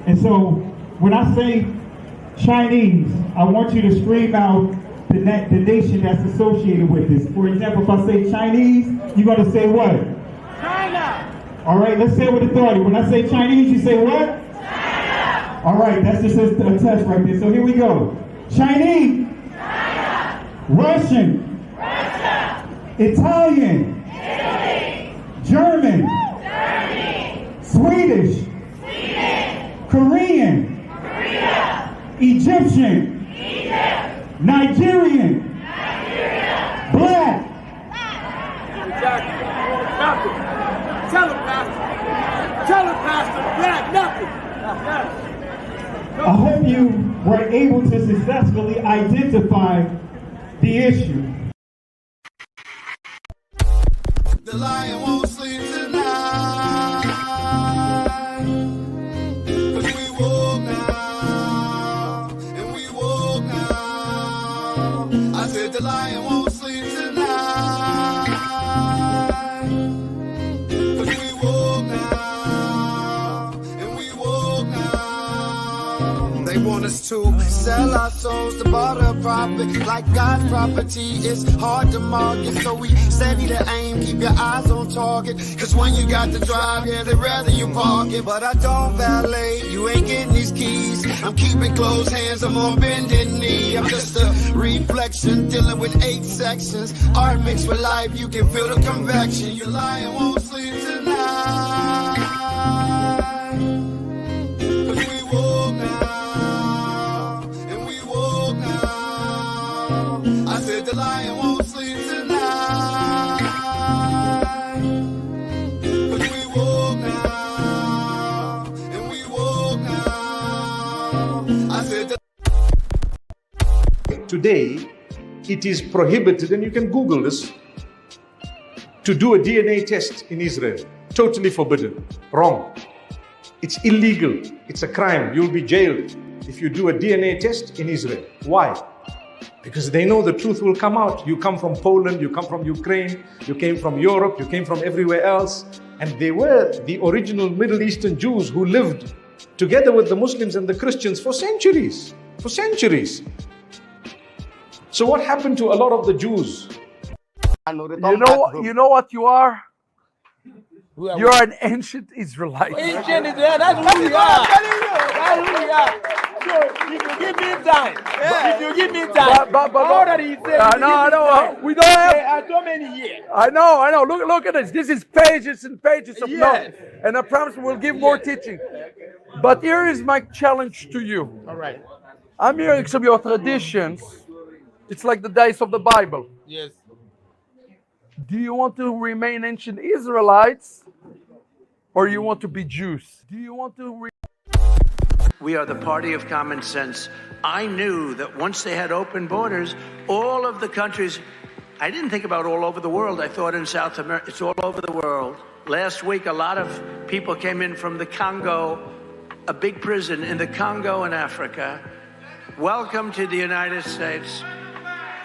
And so when I say Chinese, I want you to scream out the nation that's associated with this. For example, if I say Chinese, you're going to say what? China. All right, let's say it with authority. When I say Chinese, you say what? China. All right, that's just a test right there. So here we go. Chinese. China. Russian. Russia. Italian. Italy. German. Germany. Swedish. Sweden. Korean. Korea. Egyptian. Egypt. Nigerian. Nigeria. Black. Exactly. Nothing. Tell him, Pastor. Tell him, Pastor. Yeah, nothing. Yes. I hope you were able to successfully identify the issue. The lion won't sleep tonight, 'cause we woke now, and we woke now. I said the lion won't sleep tonight, 'cause we woke now, and we woke now. They want us to sell our souls to barter profit, like God's property. It's hard to market, so we steady to aim, keep your eyes on target. 'Cause when you got to drive, yeah, they'd rather you park it. But I don't valet, you ain't getting these keys. I'm keeping closed hands, I'm on bended knee. I'm just a reflection, dealing with 8 sections. Art mixed with life, you can feel the convection. Your lion won't sleep tonight, 'cause we woke now, and we woke now. I said the lion won't sleep tonight, 'cause we woke now, and we woke now. I said the Today, it is prohibited, and you can Google this, to do a DNA test in Israel. Totally forbidden. Wrong. It's illegal. It's a crime. You'll be jailed if you do a DNA test in Israel. Why? Because they know the truth will come out. You come from Poland, you come from Ukraine, you came from Europe, you came from everywhere else. And they were the original Middle Eastern Jews who lived together with the Muslims and the Christians for centuries. For centuries. So what happened to a lot of the Jews? You know what you are? You're an ancient Israelite. Ancient is there. That's who we are. That's who we are. So if you give me time, if you give me time, all that he said. I know. We don't have so many years. I know. Look at this. This is pages and pages of Yes. notes. And I promise we'll give more teaching. But here is my challenge to you. All right. I'm hearing some of your traditions. It's like the days of the Bible. Yes. Do you want to remain ancient Israelites, or you want to be Jews? Do you want to We are the party of common sense. I knew that once they had open borders, all of the countries, I didn't think about all over the world. I thought in South America, it's all over the world. Last week, a lot of people came in from the Congo, a big prison in the Congo in Africa. Welcome to the United States.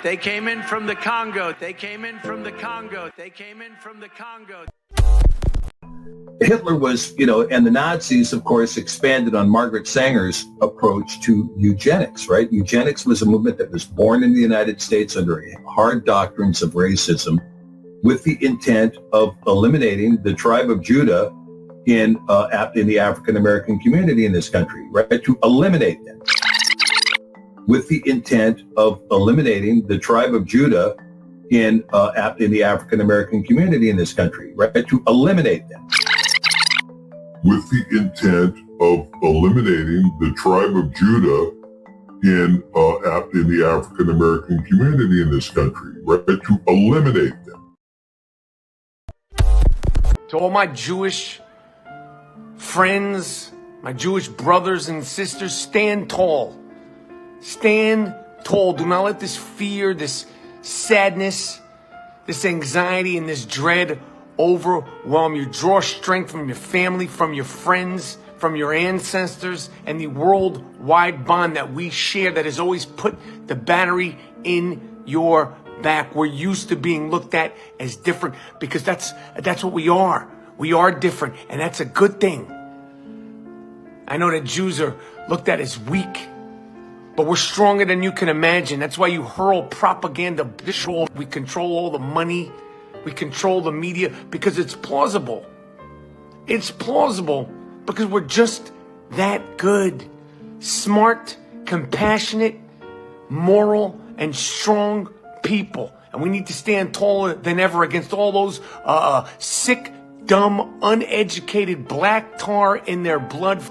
They came in from the Congo. They came in from the Congo. They came in from the Congo. Hitler was, and the Nazis, of course, expanded on Margaret Sanger's approach to eugenics, right? Eugenics was a movement that was born in the United States under hard doctrines of racism with the intent of eliminating the tribe of Judah in the African-American community in this country, right? To eliminate them. With the intent of eliminating the tribe of Judah in the African-American community in this country, right? To eliminate them. With the intent of eliminating the tribe of Judah in the African-American community in this country, right? To eliminate them. To all my Jewish friends, my Jewish brothers and sisters, stand tall. Stand tall. Do not let this fear, this sadness, this anxiety, and this dread overwhelm you. Draw strength from your family, from your friends, from your ancestors, and the worldwide bond that we share that has always put the battery in your back. We're used to being looked at as different because that's what we are. We are different, and that's a good thing. I know that Jews are looked at as weak, but we're stronger than you can imagine. That's why you hurl propaganda. We control all the money. We control the media because it's plausible. It's plausible because we're just that good. Smart, compassionate, moral, and strong people. And we need to stand taller than ever against all those sick, dumb, uneducated black tar in their blood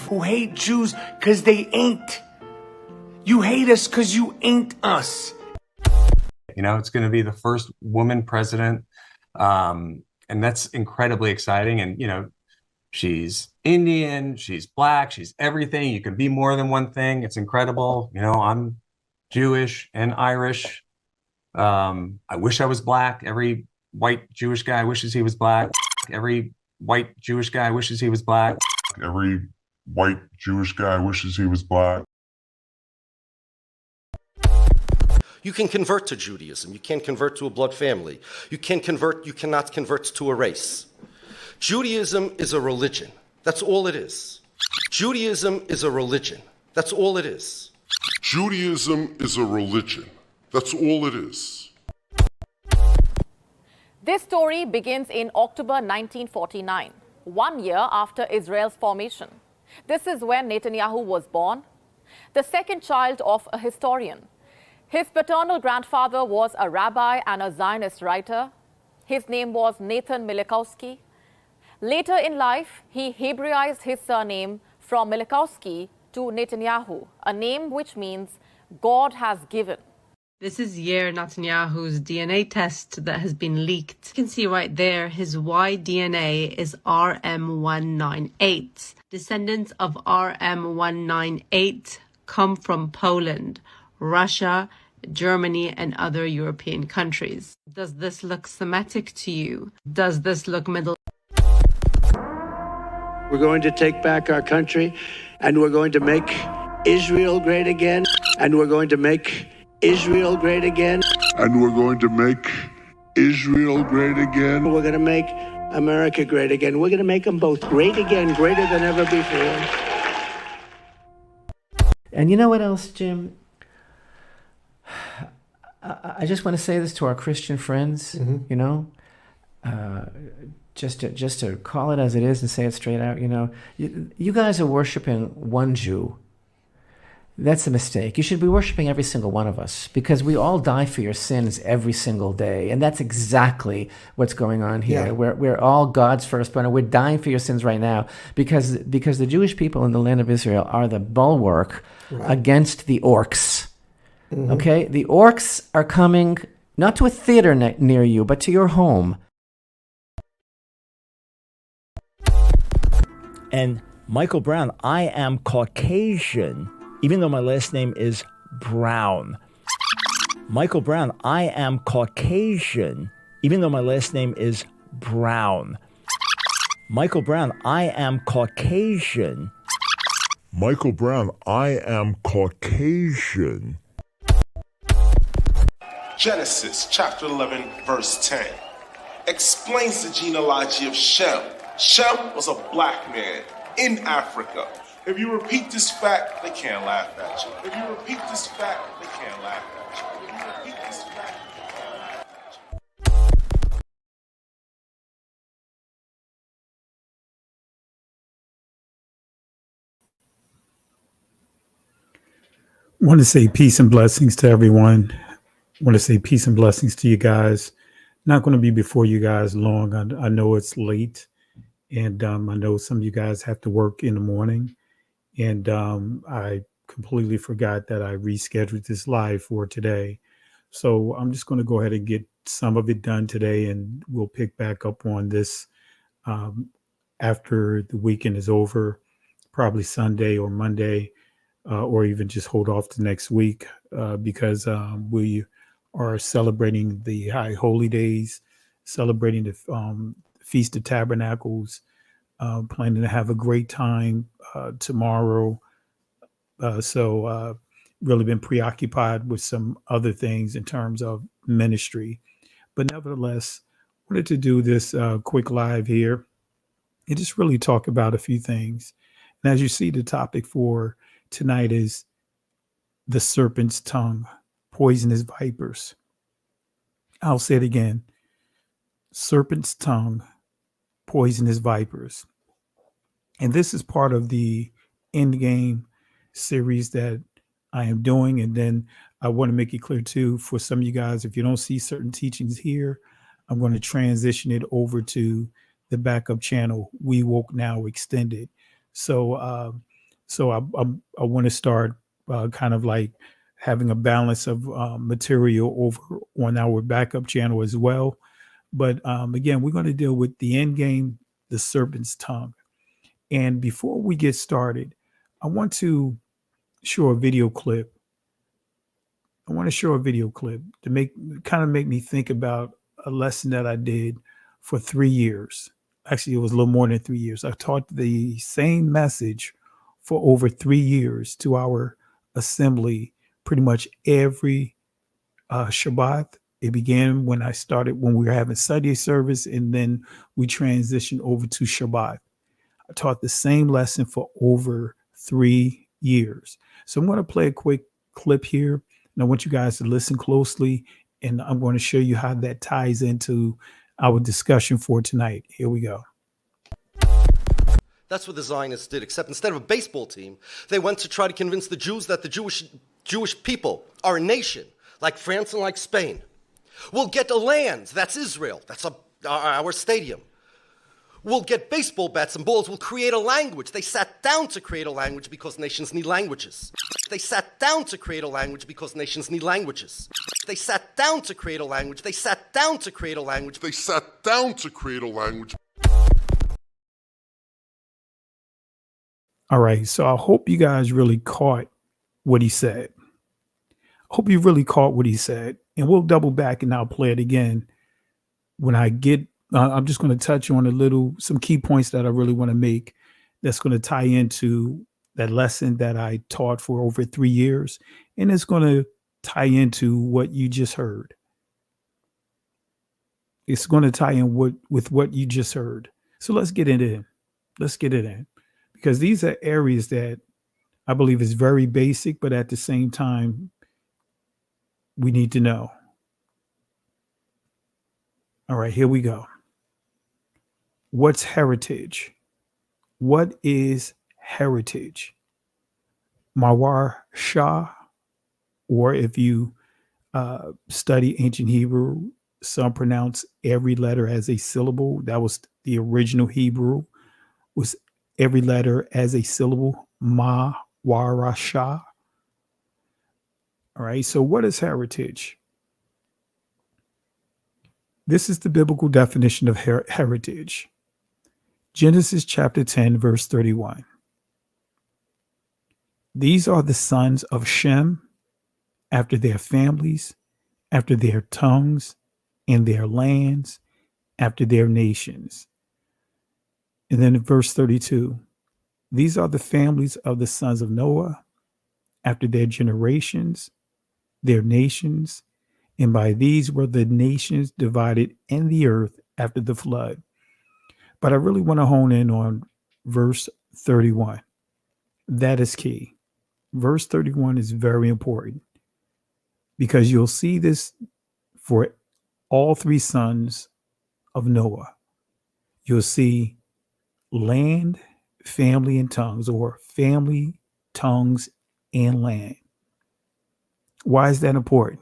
who hate Jews because they ain't. You hate us because you ain't us. You know, it's going to be the first woman president. And that's incredibly exciting. And, you know, she's Indian, she's black, she's everything. You can be more than one thing. It's incredible. You know, I'm Jewish and Irish. I wish I was black. Every white Jewish guy wishes he was black. Every white Jewish guy wishes he was black. Every white Jewish guy wishes he was black. You can convert to Judaism. You can't convert to a blood family. You cannot convert to a race. Judaism is a religion. That's all it is. Judaism is a religion. That's all it is. Judaism is a religion. That's all it is. This story begins in October 1949, 1 year after Israel's formation. This is when Netanyahu was born, the second child of a historian. His paternal grandfather was a rabbi and a Zionist writer. His name was Nathan Milikowski. Later in life, he Hebraized his surname from Milikowski to Netanyahu, a name which means God has given. This is Yair Netanyahu's DNA test that has been leaked. You can see right there his Y DNA is RM198. Descendants of RM198 come from Poland, Russia, Germany, and other European countries. Does this look Semitic to you? Does this look Middle? We're going to take back our country, and we're going to make Israel great again, and we're going to make Israel great again. And we're going to make Israel great again. We're going to make America great again. We're going to make them both great again, greater than ever before. And you know what else, Jim? I just want to say this to our Christian friends, you know, just to call it as it is and say it straight out, you know, you guys are worshiping one Jew. That's a mistake. You should be worshiping every single one of us because we all die for your sins every single day. And that's exactly what's going on here. Yeah. We're all God's firstborn, and we're dying for your sins right now because the Jewish people in the land of Israel are the bulwark against the orcs. Mm-hmm. Okay? The orcs are coming not to a theater near you, but to your home. And Michael Brown, I am Caucasian, even though my last name is Brown. Michael Brown, I am Caucasian, even though my last name is Brown. Michael Brown, I am Caucasian. Michael Brown, I am Caucasian. Genesis chapter 11, verse 10 explains the genealogy of Shem. Shem was a black man in Africa. If you repeat this fact, they can't laugh at you. If you repeat this fact, they can't laugh at you. If you repeat this fact, they can't laugh at you. I want to say peace and blessings to everyone. I want to say peace and blessings to you guys. Not going to be before you guys long. I know it's late, and I know some of you guys have to work in the morning. And I completely forgot that I rescheduled this live for today. So I'm just going to go ahead and get some of it done today, and we'll pick back up on this after the weekend is over, probably Sunday or Monday, or even just hold off to next week because we are celebrating the High Holy Days, celebrating the Feast of Tabernacles, planning to have a great time tomorrow. So really been preoccupied with some other things in terms of ministry. But nevertheless, wanted to do this quick live here and just really talk about a few things. And as you see, the topic for tonight is the serpent's tongue, poisonous vipers. I'll say it again. Serpent's tongue, poisonous vipers. And this is part of the Endgame series that I am doing. And then I want to make it clear too, for some of you guys, if you don't see certain teachings here, I'm going to transition it over to the backup channel, We Woke Now Extended. So I want to start kind of like having a balance of material over on our backup channel as well. But again, we're going to deal with the end game, the serpent's tongue. And before we get started, I want to show a video clip. I want to show a video clip to make me think about a lesson that I did for 3 years. Actually, it was a little more than 3 years. I taught the same message for over 3 years to our assembly pretty much every Shabbat. It began when we were having Sunday service, and then we transitioned over to Shabbat. I taught the same lesson for over 3 years. So I'm going to play a quick clip here, and I want you guys to listen closely, and I'm going to show you how that ties into our discussion for tonight. Here we go. That's what the Zionists did, except instead of a baseball team, they went to try to convince the Jews that the Jewish people are a nation, like France and like Spain. We'll get a land, that's Israel, that's our stadium. We'll get baseball bats and balls, we'll create a language. They sat down to create a language because nations need languages. They sat down to create a language because nations need languages. They sat down to create a language. They sat down to create a language. They sat down to create a language. All right, so I hope you guys really caught what he said. I hope you really caught what he said. And we'll double back and I'll play it again when I get, I'm just going to touch on some key points that I really want to make that's going to tie into that lesson that I taught for over 3 years. And it's going to tie into what you just heard. It's going to tie in with what you just heard. So let's get it in. Let's get it in. Because these are areas that I believe is very basic, but at the same time, we need to know. All right, here we go. What's heritage? What is heritage? Mawar Shah, or if you study ancient Hebrew, some pronounce every letter as a syllable. That was the original Hebrew, was every letter as a syllable. Mawar Shah. All right, so what is heritage? This is the biblical definition of heritage. Genesis chapter 10, verse 31. These are the sons of Shem, after their families, after their tongues, and their lands, after their nations. And then in verse 32, these are the families of the sons of Noah, after their generations, their nations, and by these were the nations divided in the earth after the flood. But I really want to hone in on verse 31. That is key. Verse 31 is very important because you'll see this for all three sons of Noah. You'll see land, family, and tongues, or family, tongues, and land. Why is that important?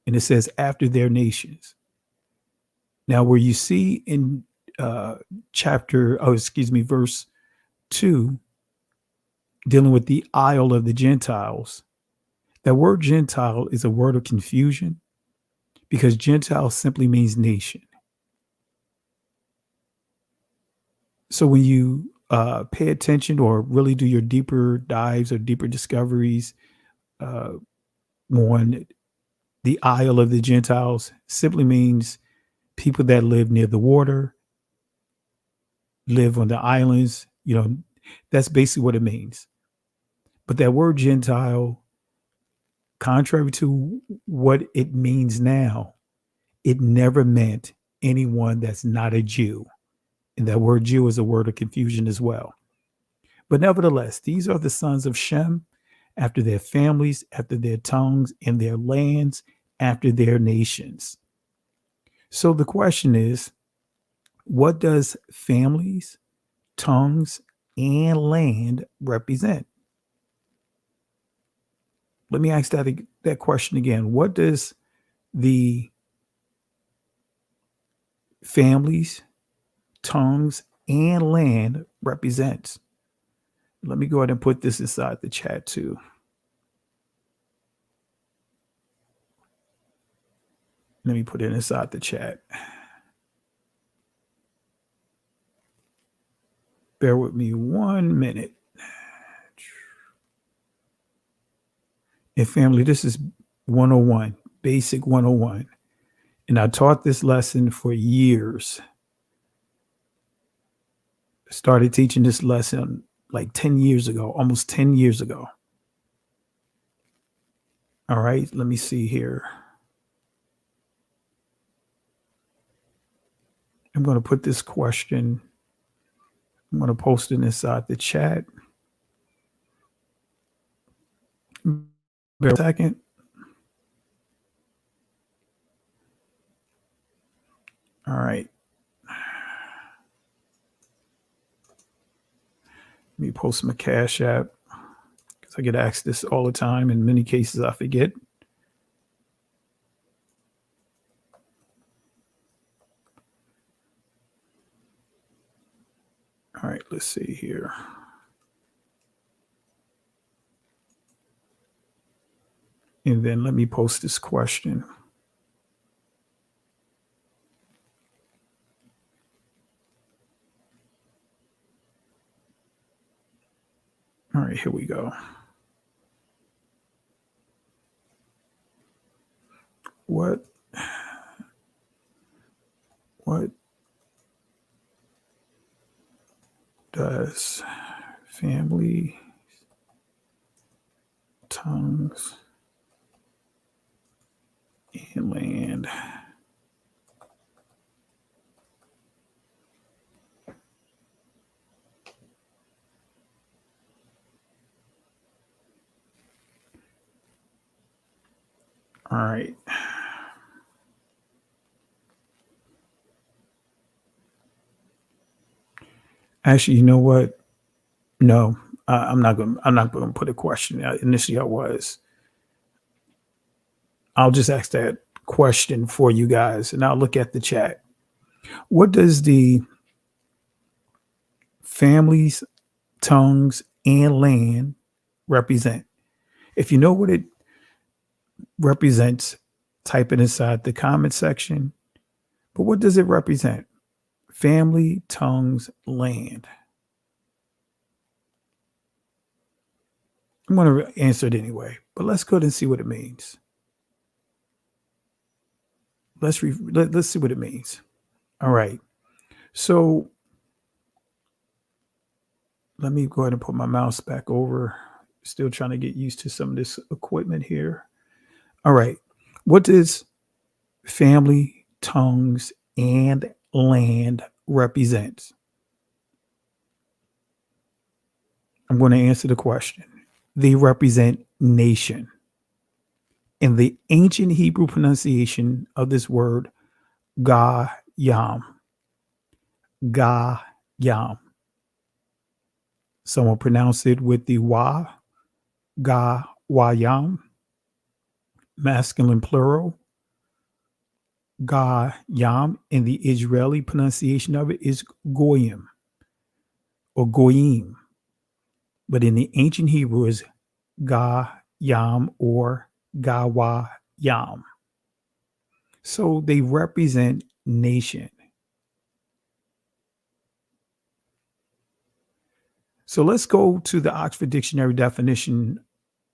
And it says after their nations. Now, where you see in verse 2, dealing with the isle of the Gentiles, that word Gentile is a word of confusion because Gentile simply means nation. So when you pay attention or really do your deeper dives or deeper discoveries on the Isle of the Gentiles, simply means people that live near the water, live on the islands. That's basically what it means. But that word Gentile, contrary to what it means now, it never meant anyone that's not a Jew. And that word Jew is a word of confusion as well. But nevertheless, these are the sons of Shem after their families, after their tongues, and their lands, after their nations. So the question is, what does families, tongues, and land represent? Let me ask that question again. What does the families, tongues, and land represent? Let me go ahead and put this inside the chat too. Let me put it inside the chat. Bear with me 1 minute. And family, this is 101, basic 101. And I taught this lesson for years. Started teaching this lesson like 10 years ago, almost 10 years ago. All right, let me see here. I'm going to put this question. I'm going to post it inside the chat. Bear a second. All right. Let me post my Cash App because I get asked this all the time. In many cases, I forget. All right, let's see here. And then let me post this question. All right, here we go. What does family, tongues, and land all right. Actually, you know what? No, I'm not going to put a question out. Initially, I was. I'll just ask that question for you guys, and I'll look at the chat. What does the families, tongues, and land represent? If you know what it represents, type it inside the comment section. But what does it represent? Family, tongues, land. I'm going to answer it anyway, but let's go ahead and see what it means. Let's see what it means. All right. So let me go ahead and put my mouse back over. Still trying to get used to some of this equipment here. All right. What does family, tongues, and land represent? I'm going to answer the question. They represent nation. In the ancient Hebrew pronunciation of this word, Ga-yam. Ga-yam. Someone pronounce it with the wa, Ga-wa-yam. Masculine plural. Ga-yam. And the Israeli pronunciation of it is Goyim or Goyim. But in the ancient Hebrew is Ga-yam or Gawa-yam. So they represent nation. So let's go to the Oxford Dictionary definition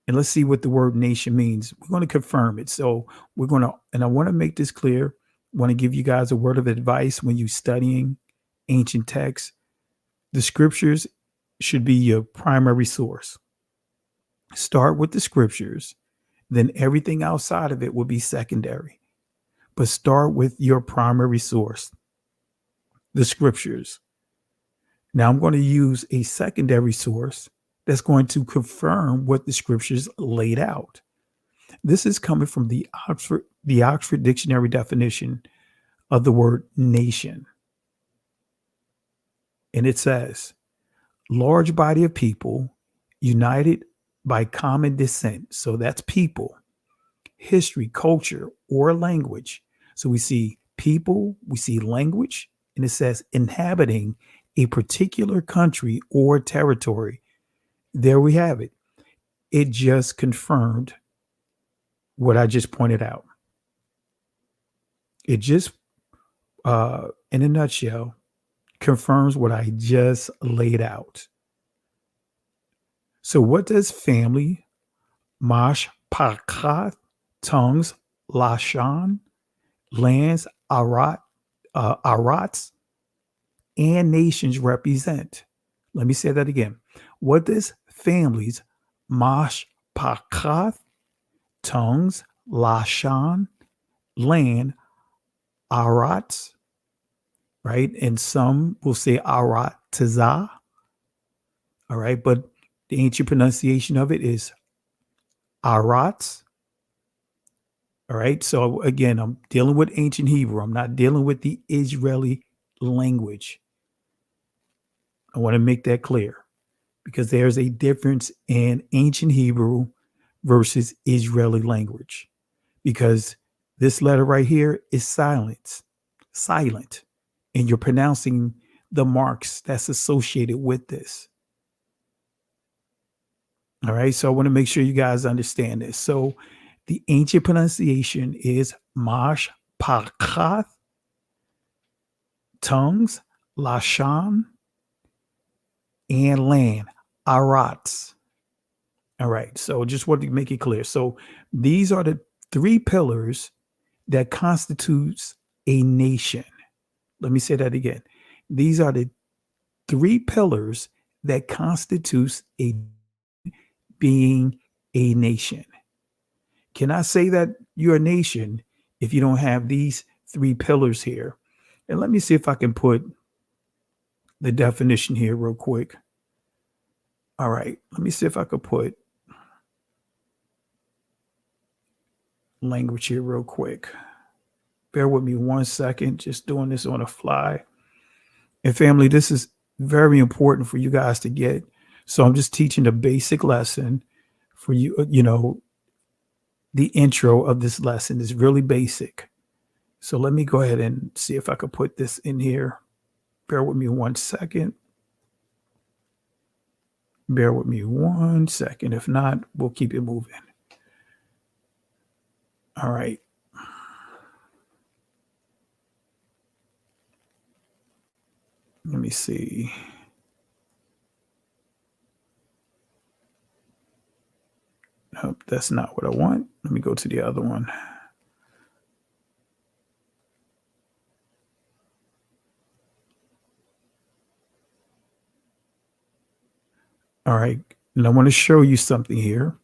and let's see what the word nation means. We're going to confirm it. So we're going to, and I want to make this clear. I want to give you guys a word of advice when you're studying ancient texts. The scriptures should be your primary source. Start with the scriptures, then everything outside of it will be secondary. But start with your primary source, the scriptures. Now I'm going to use a secondary source that's going to confirm what the scriptures laid out. This is coming from the Oxford Dictionary definition of the word nation. And it says, large body of people united by common descent. So that's people, history, culture, or language. So we see people, we see language, and it says inhabiting a particular country or territory. There we have it. It just confirmed what I just pointed out. It just, in a nutshell, confirms what I just laid out. So what does family, mashpakat, tongues, lashon, lands, arats, and nations represent? Let me say that again. What does families, mashpakat, tongues, lashon, land, arats, right? And some will say aratazah, all right? But the ancient pronunciation of it is arats, all right? So again, I'm dealing with ancient Hebrew. I'm not dealing with the Israeli language. I want to make that clear because there's a difference in ancient Hebrew versus Israeli language, because this letter right here is silent, and you're pronouncing the marks that's associated with this. All right, so I want to make sure you guys understand this. So the ancient pronunciation is mashpakat, tongues, lashon, and land, arats. All right, so just want to make it clear. So these are the three pillars that constitutes a nation. Let me say that again. These are the three pillars that constitutes a being a nation. Cannot say that you're a nation if you don't have these three pillars here. And let me see if I can put the definition here real quick. All right, let me see if I could put language here real quick. Bear with me 1 second, just doing this on the fly. And family, this is very important for you guys to get. So I'm just teaching a basic lesson for you. You know, the intro of this lesson is really basic. So let me go ahead and see if I could put this in here. Bear with me 1 second. Bear with me 1 second. If not, we'll keep it moving. All right. Let me see. Nope, that's not what I want. Let me go to the other one. All right. And I want to show you something here.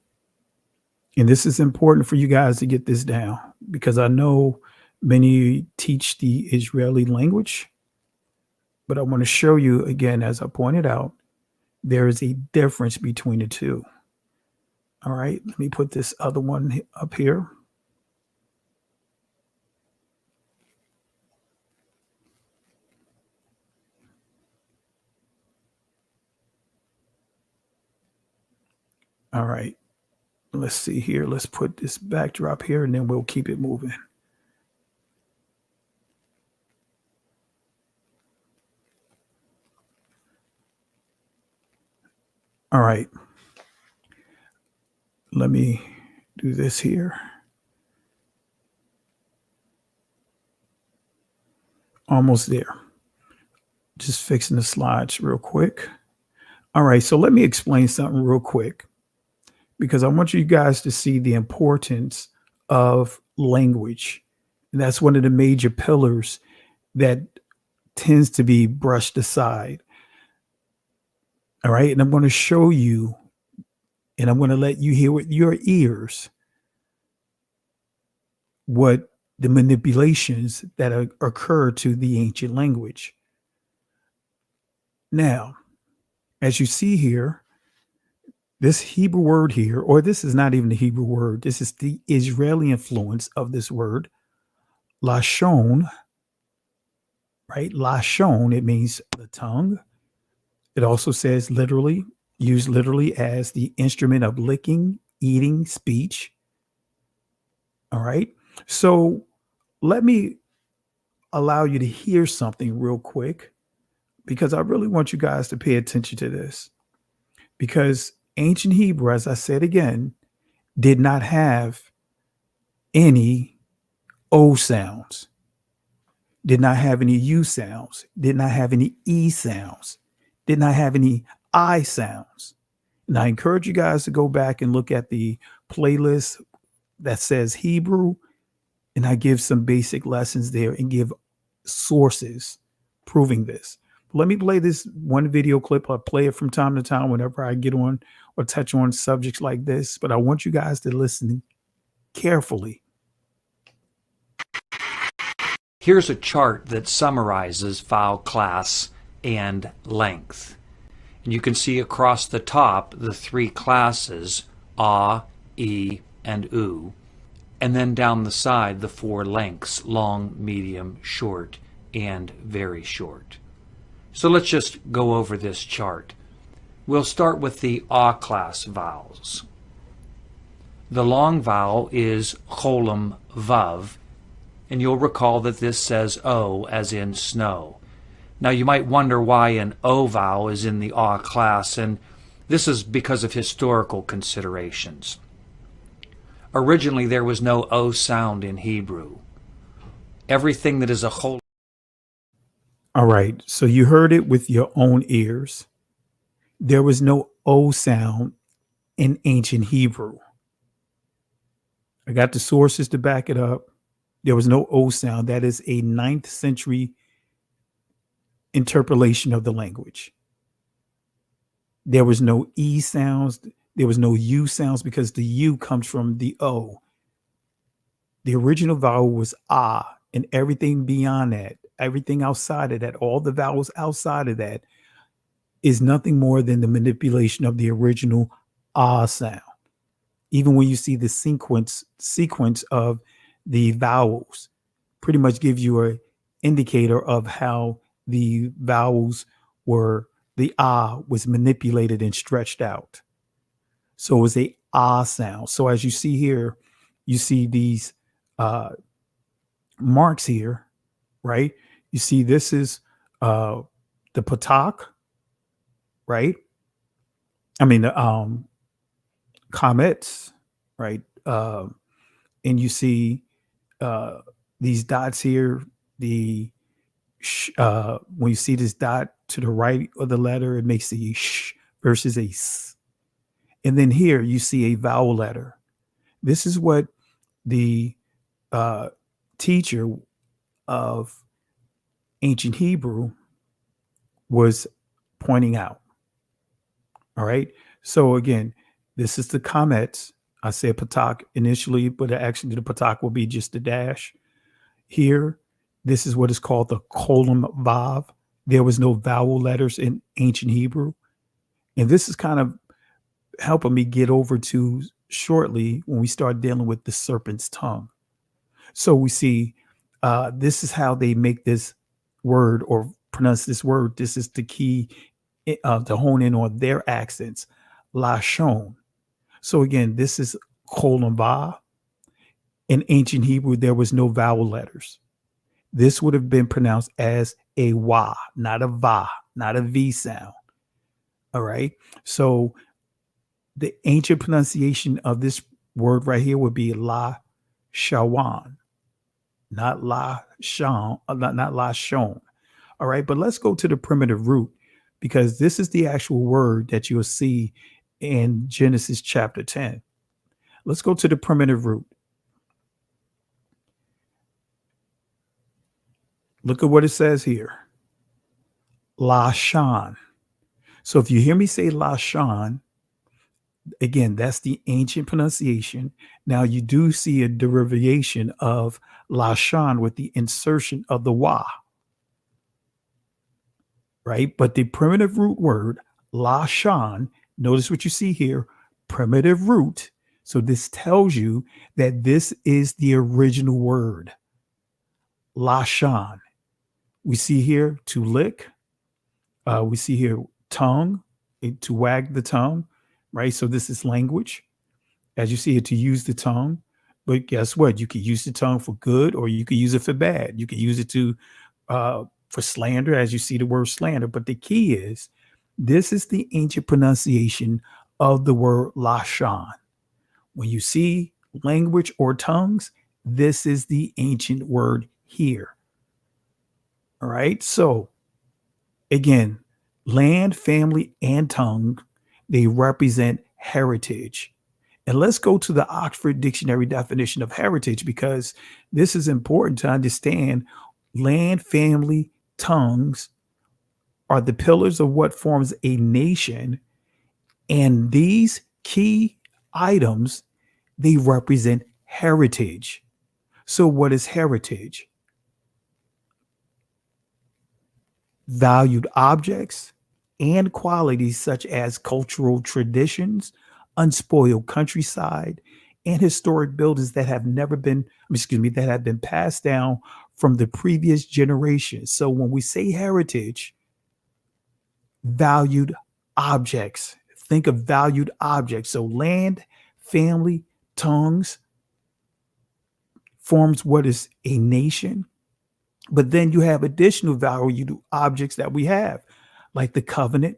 And this is important for you guys to get this down, because I know many teach the Israeli language, but I want to show you again, as I pointed out, there is a difference between the two. All right, let me put this other one up here. All right, let's see here. Let's put this backdrop here and then we'll keep it moving. All right, let me do this here. Almost there. Just fixing the slides real quick. All right, so let me explain something real quick, because I want you guys to see the importance of language. And that's one of the major pillars that tends to be brushed aside. All right, and I'm going to show you, and I'm going to let you hear with your ears what the manipulations that occur to the ancient language. Now, as you see here, this Hebrew word here, or this is not even the Hebrew word, this is the Israeli influence of this word, lashon, right? Lashon, it means the tongue. It also says literally, used literally as the instrument of licking, eating, speech. All right. So let me allow you to hear something real quick, because I really want you guys to pay attention to this. Because ancient Hebrew, as I said again, did not have any O sounds, did not have any U sounds, did not have any E sounds, did not have any I sounds. And I encourage you guys to go back and look at the playlist that says Hebrew, and I give some basic lessons there and give sources proving this. Let me play this one video clip. I play it from time to time whenever I get on or touch on subjects like this, but I want you guys to listen carefully. Here's a chart that summarizes vowel class and length. And you can see across the top the three classes, ah, e, and u, and then down the side the four lengths, long, medium, short, and very short. So let's just go over this chart. We'll start with the ah class vowels. The long vowel is cholam vav, and you'll recall that this says O as in snow. Now you might wonder why an O vowel is in the ah class, and this is because of historical considerations. Originally there was no O sound in Hebrew. Everything that is a chol. All right, so you heard it with your own ears. There was no O sound in ancient Hebrew. I got the sources to back it up. There was no O sound. That is a 9th century interpolation of the language. There was no E sounds. There was no U sounds because the U comes from the O. The original vowel was ah, and everything beyond that, everything outside of that, all the vowels outside of that is nothing more than the manipulation of the original ah sound. Even when you see the sequence of the vowels, pretty much give you an indicator of how the vowels were, the ah was manipulated and stretched out. So it was a ah sound. So as you see here, you see these marks here, right? You see this is the patak, right? I mean the comets, right? And you see these dots here. The when you see this dot to the right of the letter, it makes a sh versus a s. And then here you see a vowel letter. This is what the teacher of ancient Hebrew was pointing out. All right. So again, this is the comets. I said patak initially, but actually the patak will be just a dash. Here, this is what is called the cholam vav. There was no vowel letters in ancient Hebrew. And this is kind of helping me get over to shortly when we start dealing with the serpent's tongue. So we see this is how they make this word or pronounce this word. This is the key to hone in on their accents. Lashon. So again, this is cholam vav. In ancient Hebrew, there was no vowel letters. This would have been pronounced as a wa, not a va, not a v sound. All right. So the ancient pronunciation of this word right here would be la shawan, not la shon, not la shon. All right. But let's go to the primitive root, because this is the actual word that you'll see in Genesis chapter 10. Let's go to the primitive root. Look at what it says here. Lashan. So if you hear me say Lashan, again, that's the ancient pronunciation. Now you do see a derivation of Lashan with the insertion of the wa. right? But the primitive root word, Lashan, notice what you see here, primitive root. So this tells you that this is the original word, Lashan. We see here to lick. We see here tongue, to wag the tongue, right? So this is language. As you see here, to use the tongue. But guess what? You could use the tongue for good, or you could use it for bad. You could use it to for slander, as you see the word slander. But the key is, this is the ancient pronunciation of the word Lashan. When you see language or tongues, this is the ancient word here. All right. So again, land, family, and tongue, they represent heritage. And let's go to the Oxford Dictionary definition of heritage, because this is important to understand. Land, family, tongues are the pillars of what forms a nation. And these key items, they represent heritage. So what is heritage? Valued objects and qualities such as cultural traditions, unspoiled countryside, and historic buildings that have that have been passed down from the previous generation. So when we say heritage, valued objects, think of valued objects. So land, family, tongues forms what is a nation. But then you have additional valued objects that we have, like the covenant,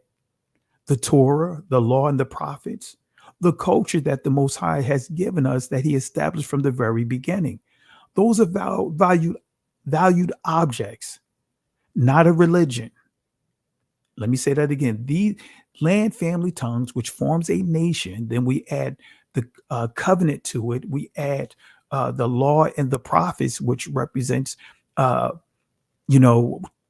the Torah, the law, and the prophets, the culture that the Most High has given us, that he established from the very beginning. Those are valued objects, not a religion. Let me say that again. The land, family, tongues, which forms a nation. Then we add the covenant to it. We add the law and the prophets, which represents,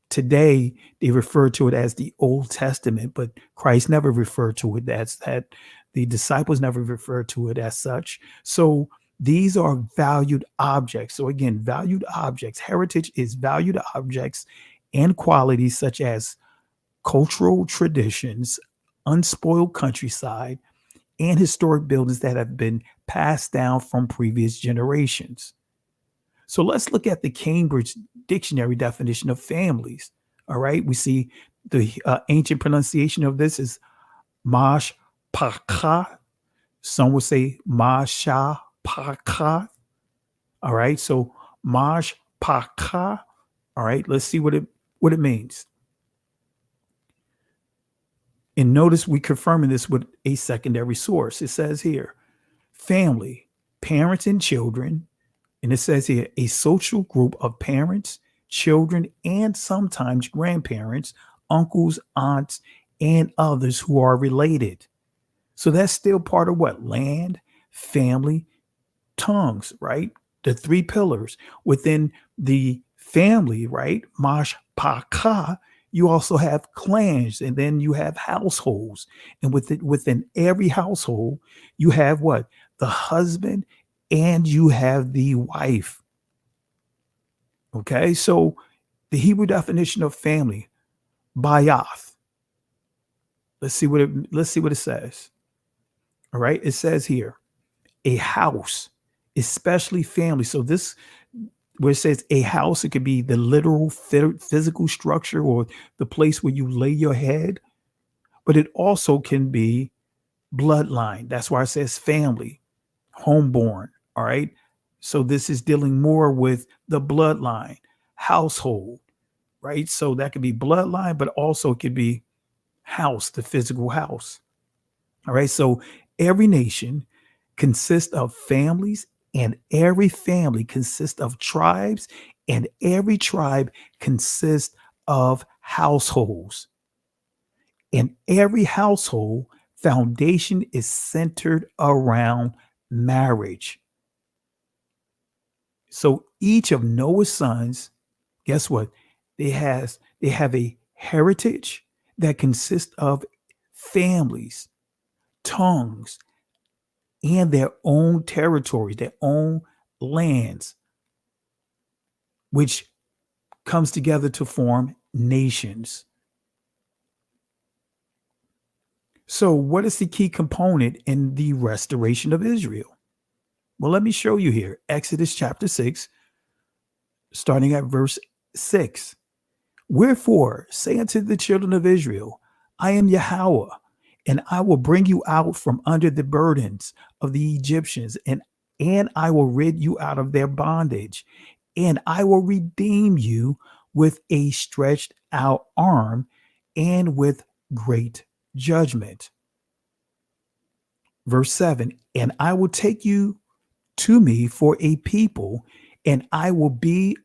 today they refer to it as the Old Testament, but Christ never referred to it as that. The disciples never referred to it as such. So these are valued objects. So again, valued objects. Heritage is valued objects and qualities such as cultural traditions, unspoiled countryside, and historic buildings that have been passed down from previous generations. So let's look at the Cambridge Dictionary definition of families. All right, we see the ancient pronunciation of this is mash paka. Some would say masha paka. All right, so mash paka. All right, let's see what it means. And notice we confirming this with a secondary source. It says here, family, parents and children. And it says here, a social group of parents, children, and sometimes grandparents, uncles, aunts, and others who are related. So that's still part of what? Land, family, tongues, right? The three pillars within the family, right? Mash paka. You also have clans, and then you have households. And within every household, you have what? The husband, and you have the wife. Okay, so the Hebrew definition of family, bayath. Let's see what it says. All right, it says here, a house, especially family. So this, where it says a house, it could be the literal physical structure or the place where you lay your head, but it also can be bloodline. That's why it says family, homeborn. All right. So this is dealing more with the bloodline, household, right? So that could be bloodline, but also it could be house, the physical house. All right. So every nation consists of families, and every family consists of tribes, and every tribe consists of households. In every household, foundation is centered around marriage. So each of Noah's sons, guess what? They have a heritage that consists of families, tongues, and their own territories, their own lands, which comes together to form nations. So, what is the key component in the restoration of Israel? Well, let me show you here. Exodus chapter 6, starting at verse 6. Wherefore, say unto the children of Israel, I am Yahweh, and I will bring you out from under the burdens of the Egyptians, and I will rid you out of their bondage, and I will redeem you with a stretched out arm and with great judgment. Verse 7, and I will take you to me for a people, and I will be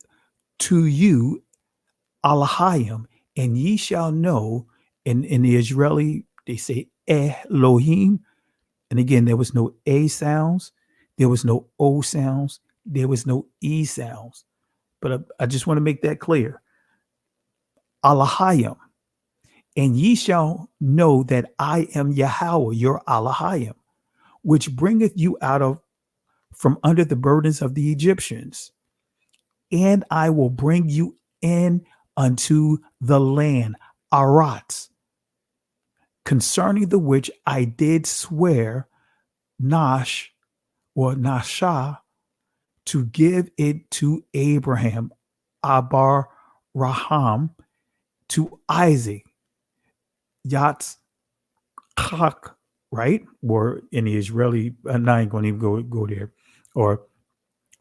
to you Elohim, and ye shall know. In the Israeli, they say Elohim. And again, there was no A sounds, there was no O sounds, there was no E sounds. But I just want to make that clear. Elohim, and ye shall know that I am Yahweh, your Elohim, which bringeth you out of from under the burdens of the Egyptians. And I will bring you in unto the land, Arat, concerning the which I did swear Nash or Nasha to give it to Abraham, Abar Raham, to Isaac, Yatzchak, right? Or in the Israeli, I'm not going to even go there.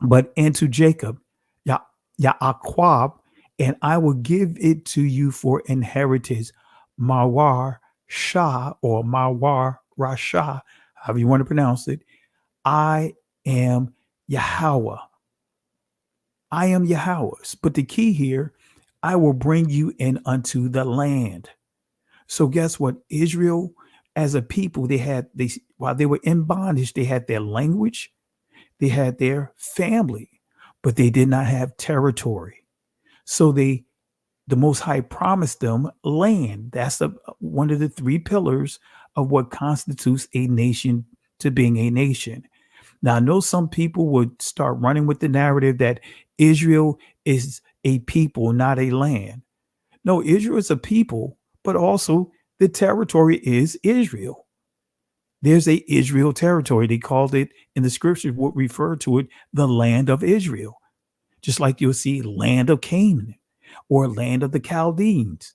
But and to Jacob, Yaakov, and I will give it to you for inheritance, Mawar Shah or Mawar Rasha, however you want to pronounce it. I am Yahweh. I am Yahweh's. But the key here, I will bring you in unto the land. So guess what? Israel, as a people, while they were in bondage, they had their language, they had their family, but they did not have territory. So the Most High promised them land. That's one of the three pillars of what constitutes a nation to being a nation. Now, I know some people would start running with the narrative that Israel is a people, not a land. No, Israel is a people, but also the territory is Israel. There's a Israel territory. They called it in the scriptures, would refer to it, the land of Israel. Just like you'll see land of Canaan or land of the Chaldeans.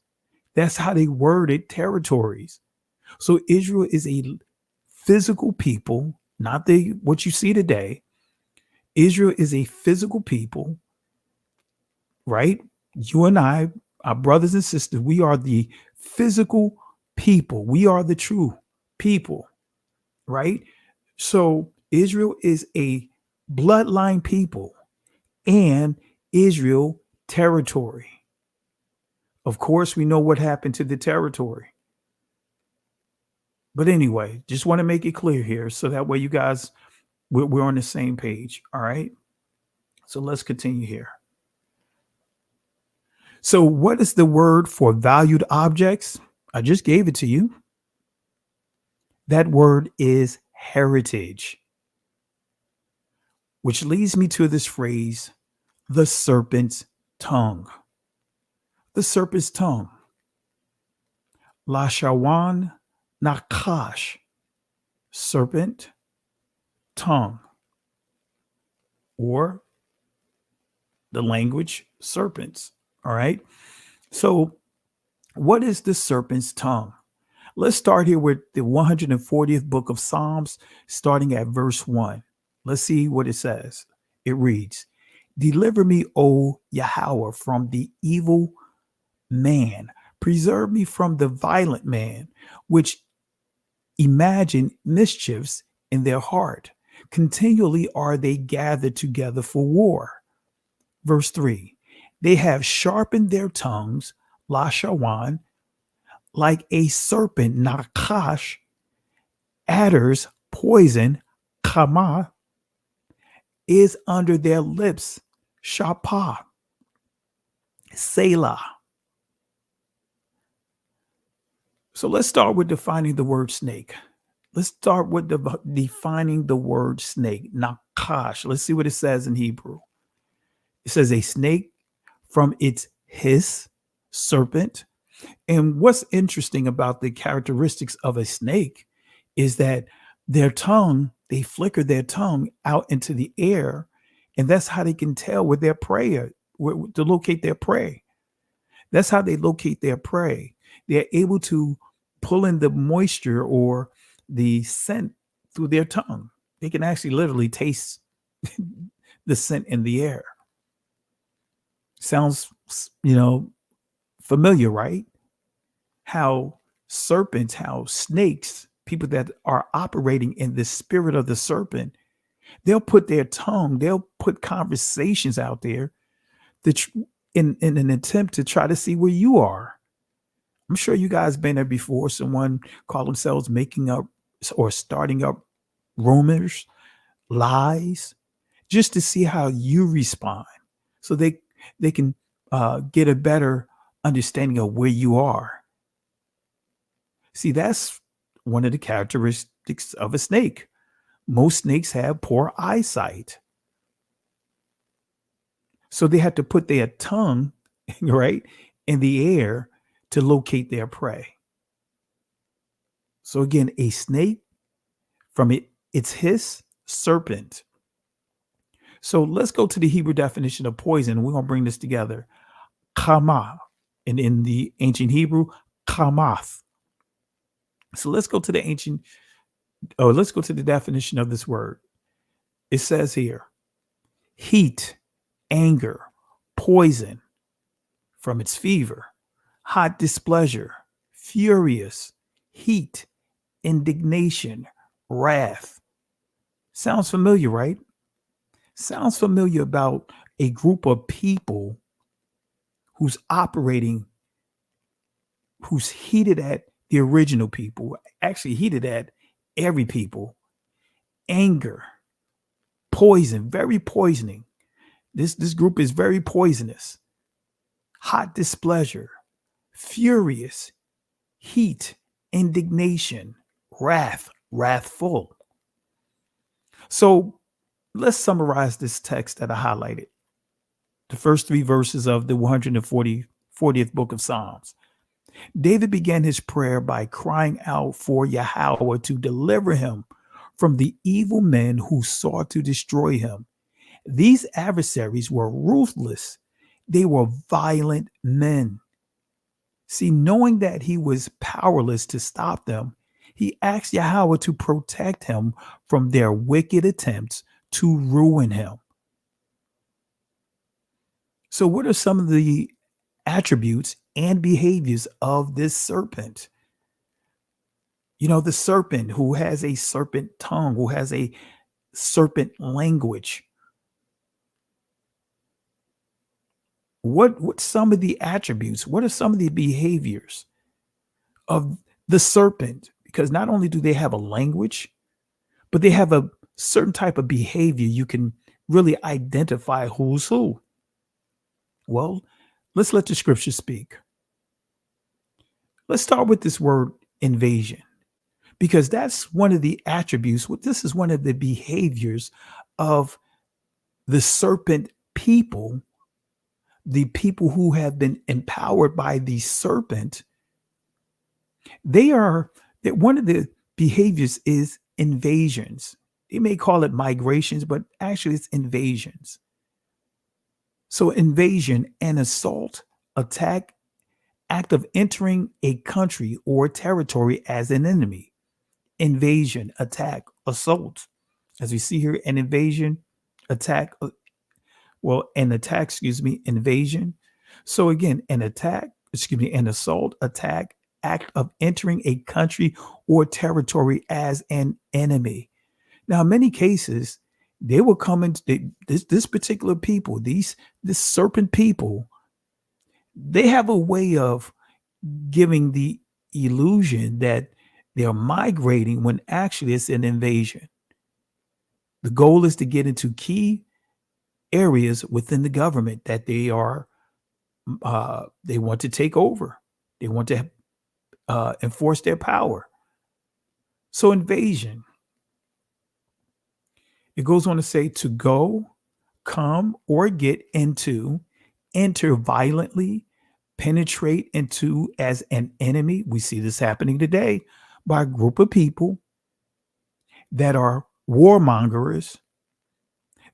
That's how they worded territories. So Israel is a physical people, not what you see today. Israel is a physical people, right? You and I, our brothers and sisters, we are the physical people. We are the true people, right? So Israel is a bloodline people and Israel territory. Of course, we know what happened to the territory. But anyway, just want to make it clear here so that way you guys, we're on the same page. All right. So let's continue here. So what is the word for valued objects? I just gave it to you. That word is heritage, which leads me to this phrase, the serpent's tongue. The serpent's tongue. Lashawan Nakash, serpent, tongue, or the language serpents. All right. So what is the serpent's tongue? Let's start here with the 140th book of Psalms, starting at verse 1. Let's see what it says. It reads, deliver me, O Yahweh, from the evil man. Preserve me from the violent man, which imagine mischiefs in their heart. Continually are they gathered together for war. Verse 3, they have sharpened their tongues, Lashawan, like a serpent, Nakash, adders, poison, Kama, is under their lips, Shapah, Selah. So let's start with defining the word snake. Let's start with defining the word snake, Nakash. Let's see what it says in Hebrew. It says a snake from its hiss, serpent, And what's interesting about the characteristics of a snake is that their tongue, they flicker their tongue out into the air, and that's how they can tell where their prey are, to locate their prey. That's how they locate their prey. They're able to pull in the moisture or the scent through their tongue. They can actually literally taste the scent in the air. Sounds, familiar, right? How serpents, how snakes, people that are operating in the spirit of the serpent, they'll put their tongue, they'll put conversations out there that in an attempt to try to see where you are. I'm sure you guys been there before. Someone call themselves making up or starting up rumors, lies, just to see how you respond, so they can get a better understanding of where you are. See, that's one of the characteristics of a snake. Most snakes have poor eyesight. So they have to put their tongue, right, in the air to locate their prey. So again, a snake, from its hiss, serpent. So let's go to the Hebrew definition of poison. We're going to bring this together. Kama, and in the ancient Hebrew, kamath. So let's go to the definition of this word. It says here, heat, anger, poison, from its fever, hot displeasure, furious, heat, indignation, wrath. Sounds familiar, right? Sounds familiar about a group of people who's operating, who's heated at the original people, actually heated at every people. Anger, poison, very poisoning. This group is very poisonous. Hot displeasure, furious, heat, indignation, wrath, wrathful. So let's summarize this text that I highlighted. The first 3 verses of the 140th book of Psalms. David began his prayer by crying out for Yahweh to deliver him from the evil men who sought to destroy him. These adversaries were ruthless. They were violent men. See, knowing that he was powerless to stop them, he asked Yahweh to protect him from their wicked attempts to ruin him. So what are some of the attributes and behaviors of this serpent? The serpent who has a serpent tongue, who has a serpent language. What's some of the attributes? What are some of the behaviors of the serpent? Because not only do they have a language, but they have a certain type of behavior. You can really identify who's who. Well, let's let the scripture speak. Let's start with this word invasion, because that's one of the attributes. This is one of the behaviors of the serpent people, the people who have been empowered by the serpent. One of the behaviors is invasions. They may call it migrations, but actually it's invasions. So invasion, an assault, attack, act of entering a country or territory as an enemy. Invasion, attack, assault. As we see here, an invasion, attack, invasion. So again, an assault, attack, act of entering a country or territory as an enemy. Now, in many cases, they will come into this particular people, this serpent people. They have a way of giving the illusion that they're migrating when actually it's an invasion. The goal is to get into key areas within the government that they want to take over. They want to enforce their power. So invasion. It goes on to say to go, come, or get into, enter violently, penetrate into as an enemy. We see this happening today by a group of people that are warmongers,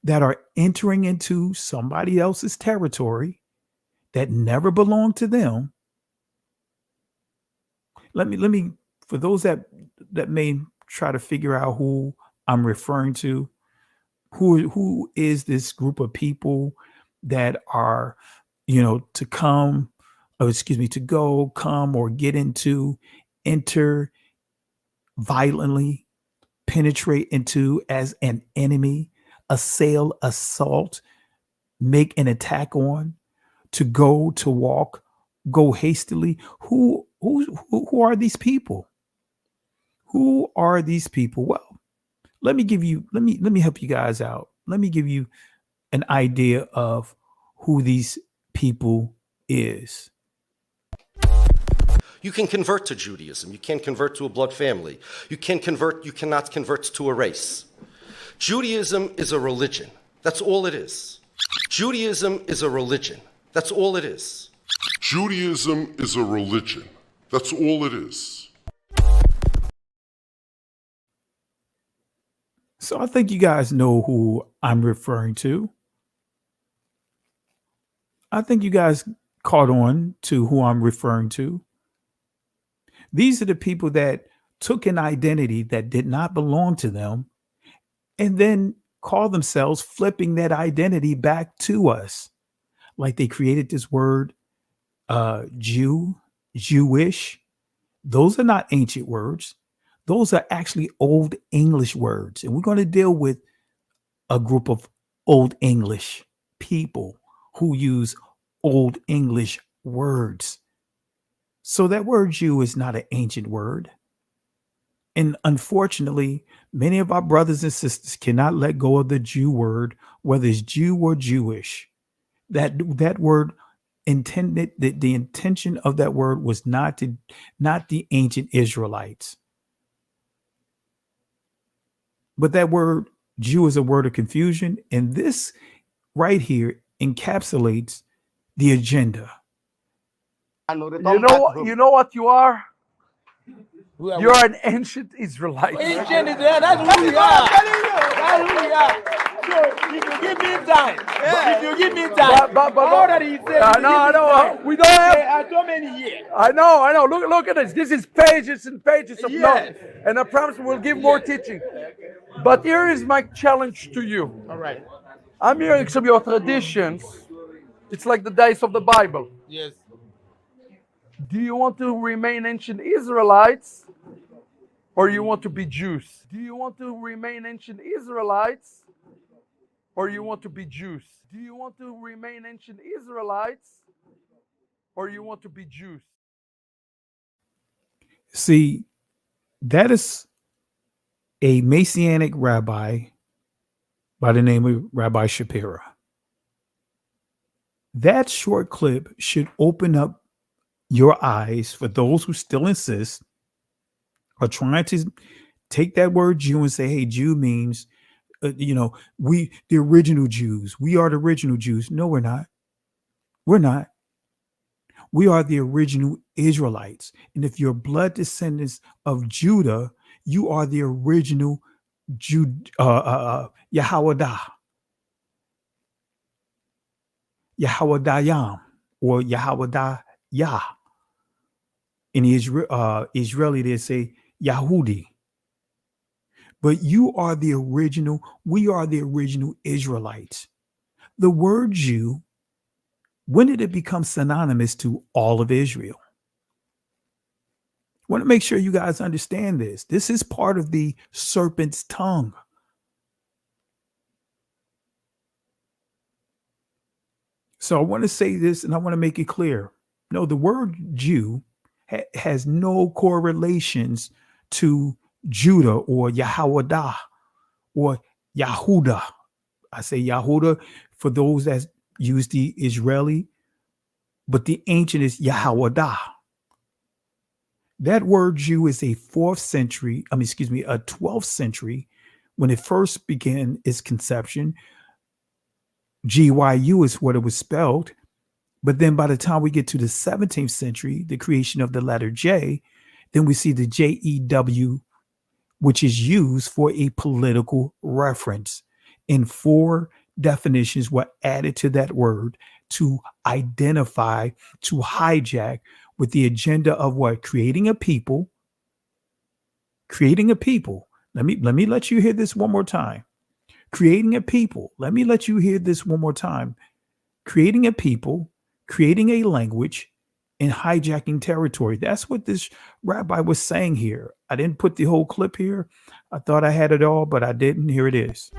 that are entering into somebody else's territory that never belonged to them. Let me for those that may try to figure out who I'm referring to, who is this group of people that are, to come, to go, come, or get into, enter violently, penetrate into as an enemy, assail, assault, make an attack on, to go, to walk, go hastily. Who are these people? Who are these people? Well, let me help you guys out. Let me give you an idea of who these people is. You can convert to Judaism. You can't convert to a blood family. You cannot convert to a race. Judaism is a religion. That's all it is. Judaism is a religion. That's all it is. Judaism is a religion. That's all it is. So I think you guys know who I'm referring to. I think you guys caught on to who I'm referring to. These are the people that took an identity that did not belong to them and then call themselves flipping that identity back to us. Like they created this word, Jew, Jewish. Those are not ancient words. Those are actually Old English words. And we're going to deal with a group of Old English people who use Old English words. So that word Jew is not an ancient word. And unfortunately, many of our brothers and sisters cannot let go of the Jew word, whether it's Jew or Jewish. That word intended, the intention of that word was not the ancient Israelites. But that word Jew is a word of confusion. And this right here encapsulates the agenda. You know what you are? You're an ancient Israelite. Ancient Israel, that's who we are. That's who we are. So if you give me time, if you give me time, all that he said. No, we don't have so many years. I know. Look at this. This is pages and pages of notes. And I promise we'll give more teaching. But here is my challenge to you. All right. I'm hearing some of your traditions. It's like the days of the Bible. Yes. Do you want to remain ancient Israelites or you want to be Jews? Do you want to remain ancient Israelites or you want to be Jews? Do you want to remain ancient Israelites or you want to be Jews? See, that is a Messianic rabbi by the name of Rabbi Shapira. That short clip should open up your eyes for those who still insist are trying to take that word Jew and say, hey, Jew means, we, the original Jews. We are the original Jews. No, we're not. We're not. We are the original Israelites. And if you're blood descendants of Judah, you are the original Yahwadah. Yahwadayam or Yahwadayah. In Israeli, they say Yahudi. But you are the original, we are the original Israelites. The word Jew, when did it become synonymous to all of Israel? I want to make sure you guys understand this. This is part of the serpent's tongue. So I want to say this and I want to make it clear. No, the word Jew has no correlations to Judah or Yahwadah or Yahuda. I say Yahuda for those that use the Israeli, but the ancient is Yahwadah. That word Jew is a 12th century, when it first began its conception. GYU is what it was spelled. But then by the time we get to the 17th century, the creation of the letter J, then we see the JEW, which is used for a political reference. And 4 definitions were added to that word to identify, to hijack with the agenda of what? Creating a people. Creating a people. Let me let you hear this one more time. Creating a people. Let me let you hear this one more time. Creating a people, creating a language, and hijacking territory. That's what this rabbi was saying here. I didn't put the whole clip here. I thought I had it all, but I didn't. Here it is.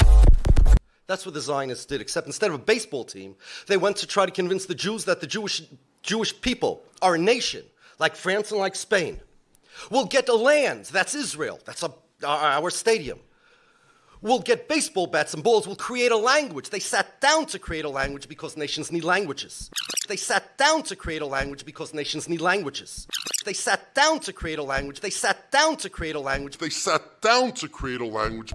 That's what the Zionists did, except instead of a baseball team, they went to try to convince the Jews that the Jewish people are a nation, like France and like Spain. We'll get a land, that's Israel, that's our stadium. We'll get baseball bats and balls, we'll create a language. They sat down to create a language because nations need languages. They sat down to create a language because nations need languages. They sat down to create a language. They sat down to create a language. They sat down to create a language.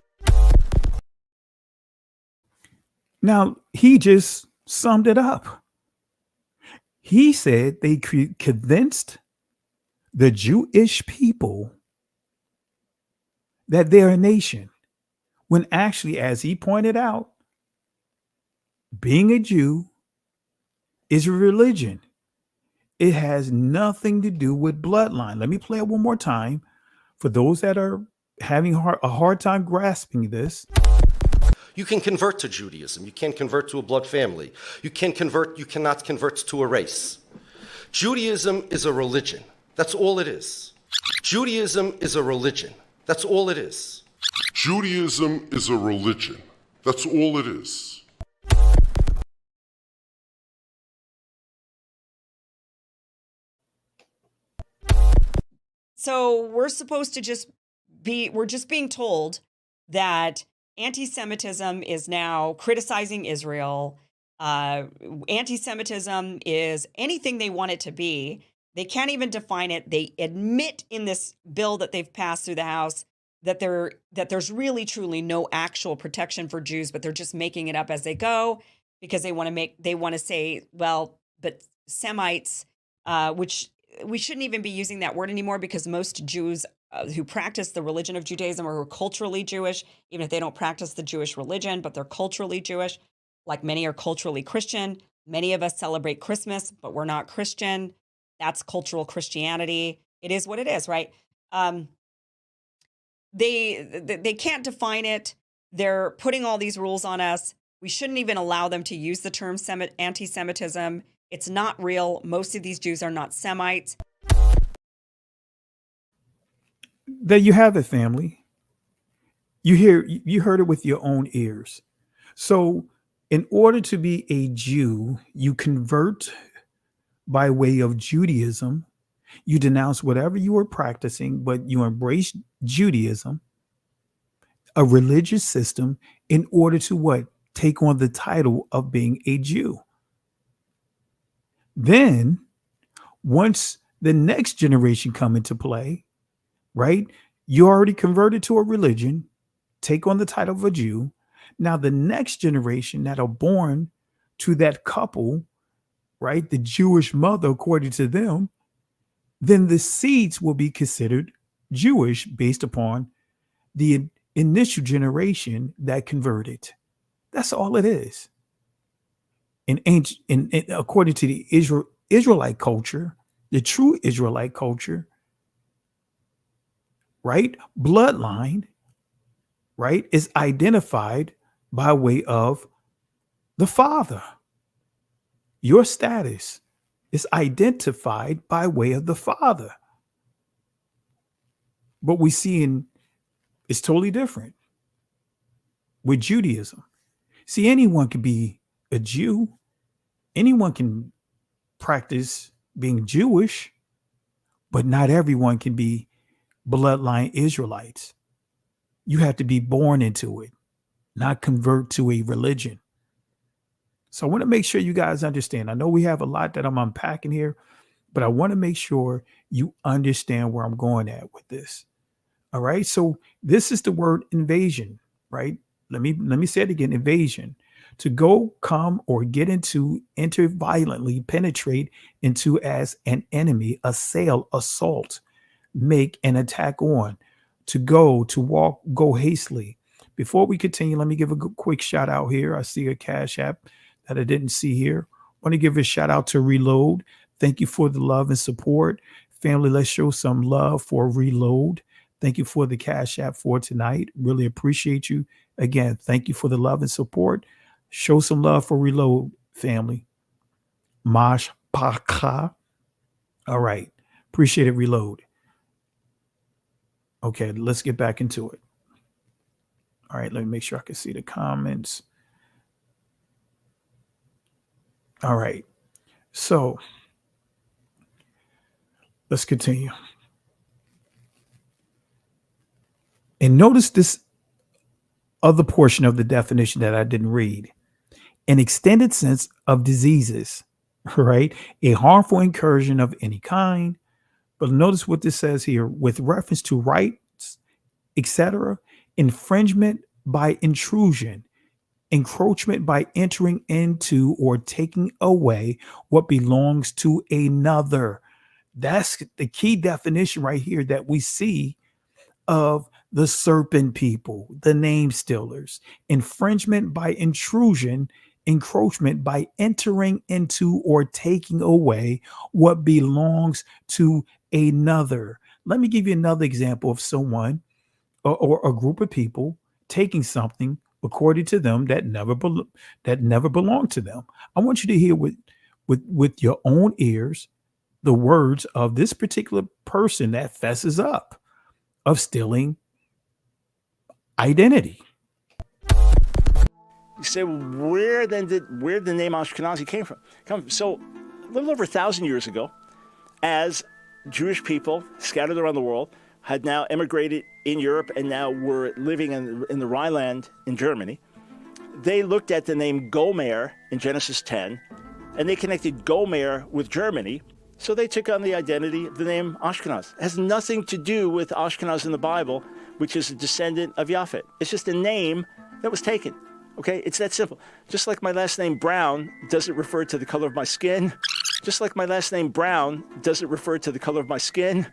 Now, he just summed it up. He said they convinced the Jewish people that they're a nation, when actually, as he pointed out, being a Jew is a religion. It has nothing to do with bloodline. Let me play it one more time for those that are having a hard time grasping this. You can convert to Judaism. You can't convert to a blood family. You cannot convert to a race. Judaism is a religion. That's all it is. Judaism is a religion. That's all it is. Judaism is a religion. That's all it is. So we're supposed to we're just being told that anti-Semitism is now criticizing Israel. Anti-Semitism is anything they want it to be. They can't even define it. They admit in this bill that they've passed through the House that there's really truly no actual protection for Jews, but they're just making it up as they go because they want to say, well, but Semites, which we shouldn't even be using that word anymore because most Jews who practice the religion of Judaism or who are culturally Jewish, even if they don't practice the Jewish religion, but they're culturally Jewish, like many are culturally Christian. Many of us celebrate Christmas, but we're not Christian. That's cultural Christianity. It is what it is, right? They can't define it. They're putting all these rules on us. We shouldn't even allow them to use the term anti-Semitism. It's not real. Most of these Jews are not Semites. There you have it, family. You heard it with your own ears. So in order to be a Jew, you convert by way of Judaism. You denounce whatever you were practicing, but you embrace Judaism, a religious system, in order to what? Take on the title of being a Jew. Then, once the next generation come into play, right? You already converted to a religion, take on the title of a Jew. Now, the next generation that are born to that couple, right? The Jewish mother, according to them, then the seeds will be considered Jewish based upon the initial generation that converted. That's all it is. In according to the Israelite culture, the true Israelite culture, right? Bloodline, right, is identified by way of the father. Your status is identified by way of the father. What we see is totally different with Judaism. See, anyone can be a Jew. Anyone can practice being Jewish, but not everyone can be bloodline Israelites. You have to be born into it, not convert to a religion. So I want to make sure you guys understand. I know we have a lot that I'm unpacking here, but I want to make sure you understand where I'm going at with this. All right. So this is the word invasion, right? Let me say it again, invasion. To go, come, or get into, enter violently, penetrate into as an enemy, assail, assault, make an attack on. To go, to walk, go hastily. Before we continue, let me give a quick shout out here. I see a Cash App that I didn't see here. I want to give a shout out to Reload. Thank you for the love and support. Family, let's show some love for Reload. Thank you for the Cash App for tonight. Really appreciate you. Again, thank you for the love and support. Show some love for Reload, family. Mash Paka. All right. Appreciate it, Reload. Okay, let's get back into it. All right, let me make sure I can see the comments. All right. So let's continue. And notice this other portion of the definition that I didn't read. An extended sense of diseases, right? A harmful incursion of any kind. But notice what this says here with reference to rights, etc. Infringement by intrusion, encroachment by entering into or taking away what belongs to another. That's the key definition right here that we see of the serpent people, the name stealers. Infringement by intrusion, encroachment by entering into or taking away what belongs to another. Let me give you another example of someone or a group of people taking something according to them that never belonged to them. I want you to hear with your own ears the words of this particular person that fesses up of stealing identity. You say, where did the name Ashkenazi came from? So a little over 1,000 years ago, as Jewish people scattered around the world had now emigrated in Europe and now were living in the Rhineland in Germany, they looked at the name Gomer in Genesis 10, and they connected Gomer with Germany, so they took on the identity of the name Ashkenaz. It has nothing to do with Ashkenaz in the Bible, which is a descendant of Japhet. It's just a name that was taken. Okay, it's that simple. Just like my last name Brown doesn't refer to the color of my skin. Just like my last name Brown doesn't refer to the color of my skin.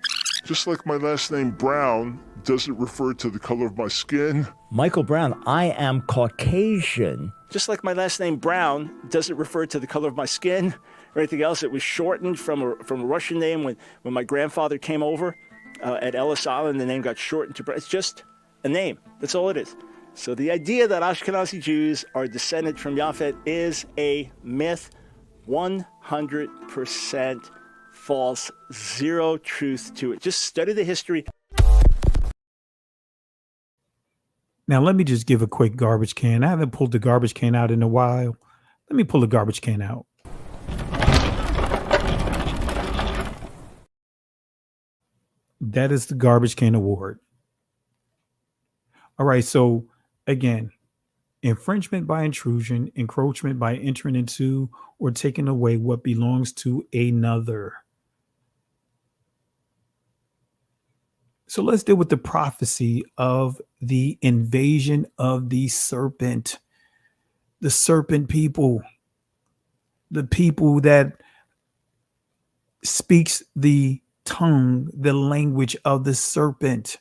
Just like my last name Brown doesn't refer to the color of my skin. Michael Brown, I am Caucasian. Just like my last name Brown doesn't refer to the color of my skin or anything else. It was shortened from a Russian name when my grandfather came over at Ellis Island. The name got shortened to Brown. It's just a name. That's all it is. So the idea that Ashkenazi Jews are descended from Japhet is a myth, 100% false, zero truth to it. Just study the history. Now, let me just give a quick garbage can. I haven't pulled the garbage can out in a while. Let me pull the garbage can out. That is the Garbage Can Award. All right, so again, infringement by intrusion, encroachment by entering into or taking away what belongs to another. So let's deal with the prophecy of the invasion of the serpent people, the people that speaks the tongue, the language of the serpent.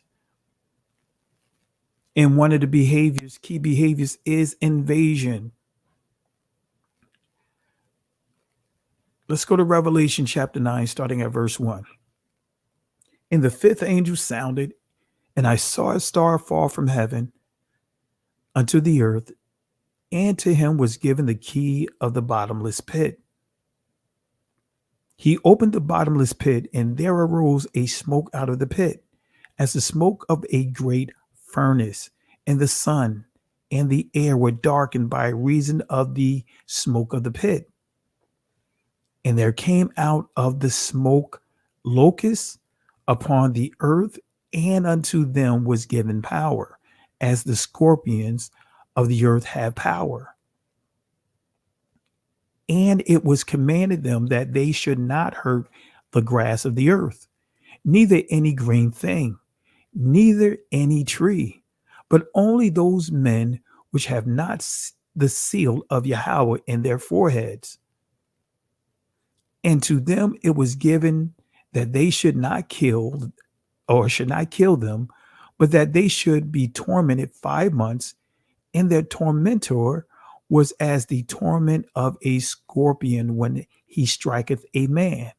And one of the key behaviors is invasion. Let's go to Revelation chapter 9, starting at verse 1. And the fifth angel sounded, and I saw a star fall from heaven unto the earth, and to him was given the key of the bottomless pit. He opened the bottomless pit, and there arose a smoke out of the pit, as the smoke of a great furnace, and the sun and the air were darkened by reason of the smoke of the pit. And there came out of the smoke locusts upon the earth, and unto them was given power, as the scorpions of the earth have power. And it was commanded them that they should not hurt the grass of the earth, neither any green thing, neither any tree, but only those men which have not the seal of Yahweh in their foreheads. And to them it was given that they should not kill them, but that they should be tormented 5 months, and their tormentor was as the torment of a scorpion when he striketh a man.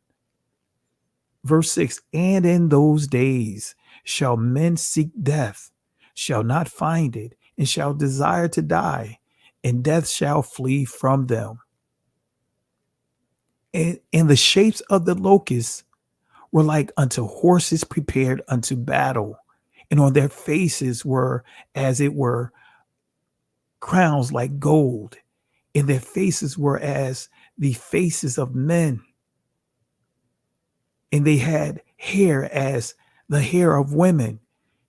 Verse 6, and in those days shall men seek death, shall not find it, and shall desire to die, and death shall flee from them. And the shapes of the locusts were like unto horses prepared unto battle, and on their faces were, as it were, crowns like gold, and their faces were as the faces of men. And they had hair as the hair of women,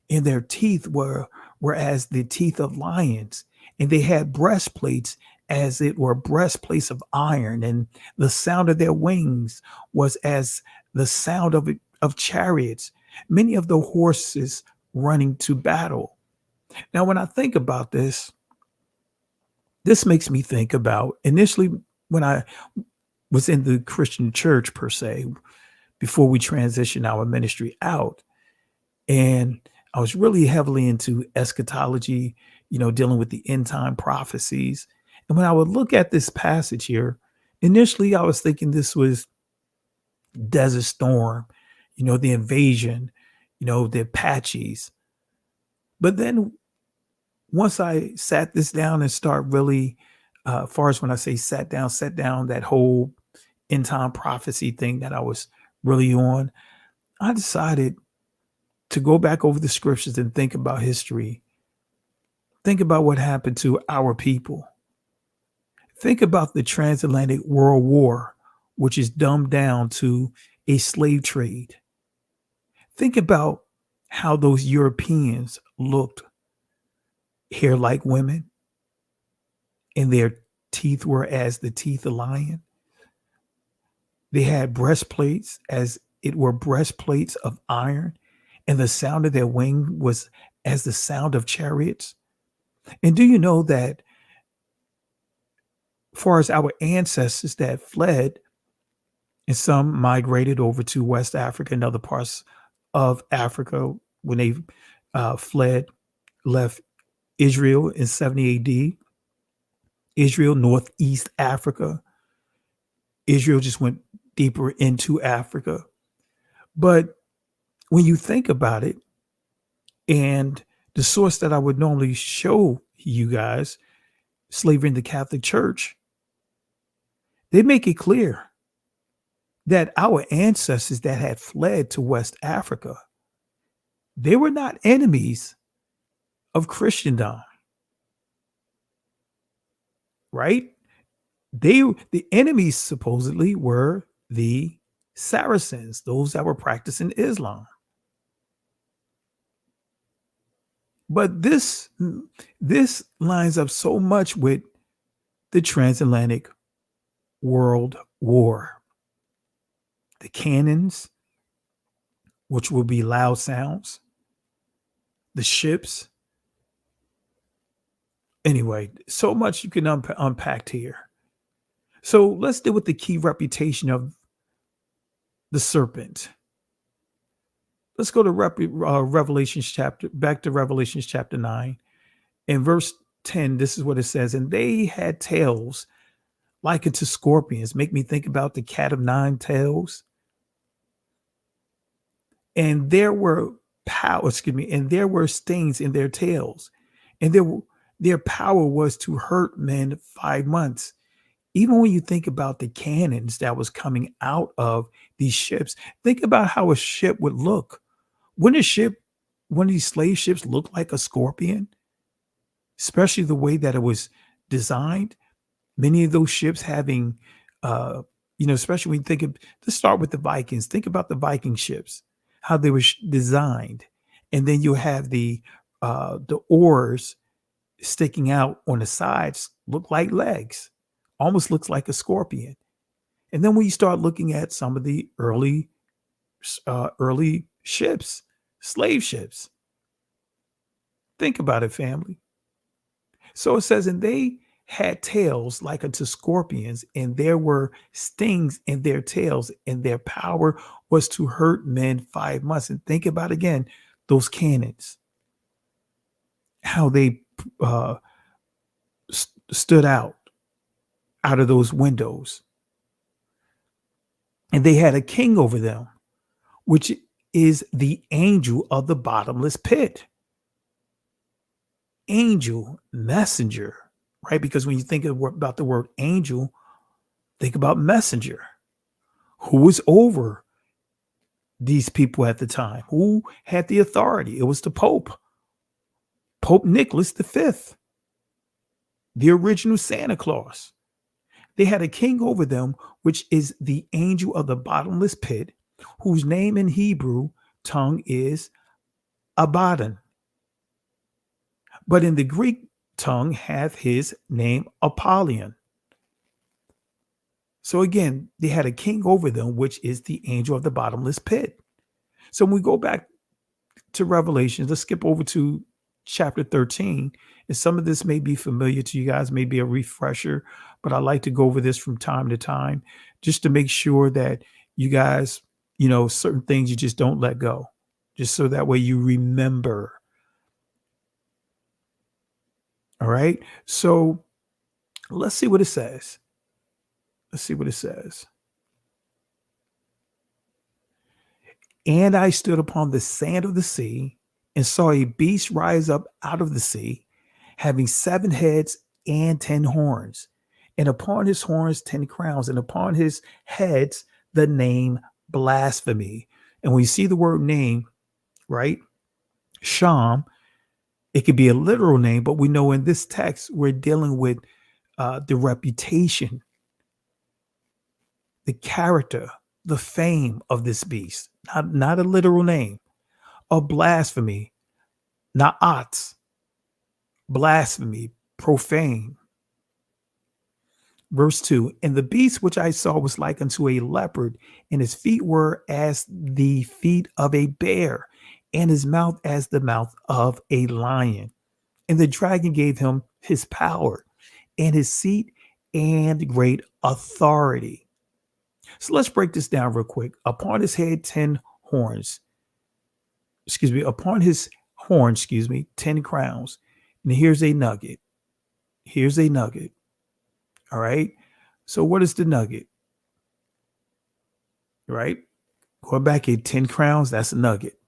and their teeth were as the teeth of lions, and they had breastplates as it were breastplates of iron, and the sound of their wings was as the sound of chariots, many of the horses running to battle. Now, when I think about this makes me think about initially when I was in the Christian church per se, before we transitioned our ministry out. And I was really heavily into eschatology, dealing with the end time prophecies. And when I would look at this passage here, initially I was thinking this was Desert Storm, the invasion, the Apaches. But then once I sat this down and start really, far as when I say sat down, that whole end time prophecy thing that I was really on, I decided to go back over the scriptures and think about history. Think about what happened to our people. Think about the transatlantic world war, which is dumbed down to a slave trade. Think about how those Europeans looked, hair like women, and their teeth were as the teeth of lion. They had breastplates as it were breastplates of iron, and the sound of their wing was as the sound of chariots. And do you know that far as our ancestors that fled, and some migrated over to West Africa and other parts of Africa when they left Israel in 70 AD, Israel, Northeast Africa. Israel just went deeper into Africa. But when you think about it, and the source that I would normally show you guys, slavery in the Catholic Church, they make it clear that our ancestors that had fled to West Africa, they were not enemies of Christendom, right? The enemies supposedly were the Saracens, those that were practicing Islam. But this lines up so much with the transatlantic world war. The cannons, which will be loud sounds, the ships. Anyway, so much you can unpack here. So let's deal with the key reputation of the serpent. Let's go to Revelations chapter 9. In verse 10, this is what it says. And they had tails like unto scorpions. Make me think about the cat of nine tails. And there were there were stings in their tails. And their power was to hurt men 5 months. Even when you think about the cannons that was coming out of these ships, think about how a ship would look. Wouldn't one of these slave ships look like a scorpion? Especially the way that it was designed. Many of those ships having, especially when you think of, let's start with the Vikings. Think about the Viking ships, how they were designed. And then you have the oars sticking out on the sides, look like legs, almost looks like a scorpion. And then when you start looking at some of the early ships, slave ships, think about it, family. So it says, and they had tails like unto scorpions, and there were stings in their tails, and their power was to hurt men 5 months. And think about again those cannons, how they stood out of those windows. And they had a king over them, which is the angel of the bottomless pit. Angel, messenger, right? Because when you think about the word angel, think about messenger. Who was over these people at the time? Who had the authority? It was the Pope. Pope Nicholas V, the original Santa Claus. They had a king over them, which is the angel of the bottomless pit, whose name in Hebrew tongue is Abaddon. But in the Greek tongue hath his name Apollyon. So again, they had a king over them, which is the angel of the bottomless pit. So when we go back to Revelation, let's skip over to chapter 13. And some of this may be familiar to you guys, maybe a refresher, but I like to go over this from time to time just to make sure that you guys, certain things you just don't let go, just so that way you remember. All right. So let's see what it says. And I stood upon the sand of the sea and saw a beast rise up out of the sea, having 7 heads and 10 horns, and upon his horns 10 crowns, and upon his heads the name blasphemy. And when you see the word name, right, Sham, it could be a literal name, but we know in this text we're dealing with the reputation, the character, the fame of this beast, not a literal name. Of blasphemy, naat, blasphemy, profane. Verse 2, and the beast which I saw was like unto a leopard, and his feet were as the feet of a bear, and his mouth as the mouth of a lion. And the dragon gave him his power and his seat and great authority. So let's break this down real quick. Upon his head, 10 horns. Upon his horn, 10 crowns. And here's a nugget. All right. So what is the nugget? Right. Going back at 10 crowns, that's a nugget.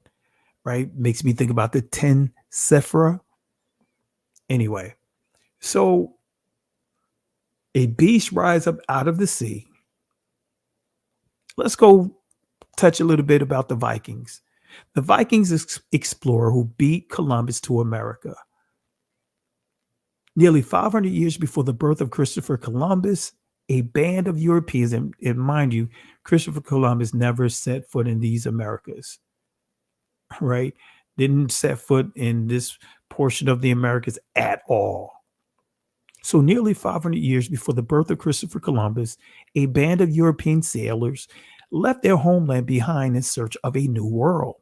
Right. Makes me think about the 10 sephira. Anyway, so a beast rise up out of the sea. Let's go touch a little bit about the Vikings. The Vikings explorer who beat Columbus to America. Nearly 500 years before the birth of Christopher Columbus, a band of Europeans, and mind you, Christopher Columbus never set foot in these Americas, right? Didn't set foot in this portion of the Americas at all. So nearly 500 years before the birth of Christopher Columbus, a band of European sailors left their homeland behind in search of a new world.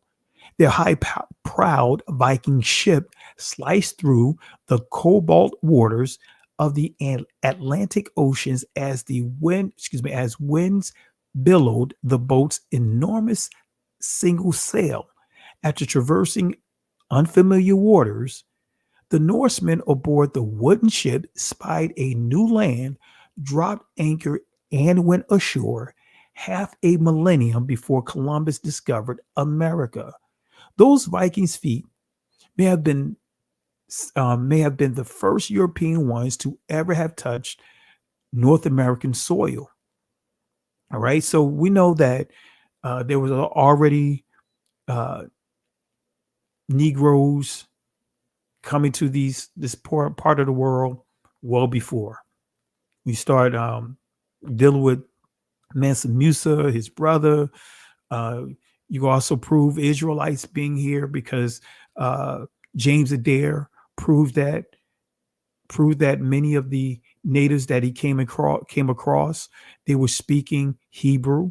Their high-proud Viking ship sliced through the cobalt waters of the Atlantic Oceans as winds billowed the boat's enormous single sail. After traversing unfamiliar waters, the Norsemen aboard the wooden ship spied a new land, dropped anchor, and went ashore half a millennium before Columbus discovered America. Those Vikings' feet may have been the first European ones to ever have touched North American soil. All right, so we know that there was already Negroes coming to this poor part of the world well before we start dealing with Mansa Musa, his brother. You also prove Israelites being here because James Adair proved that many of the natives that he came across, they were speaking Hebrew.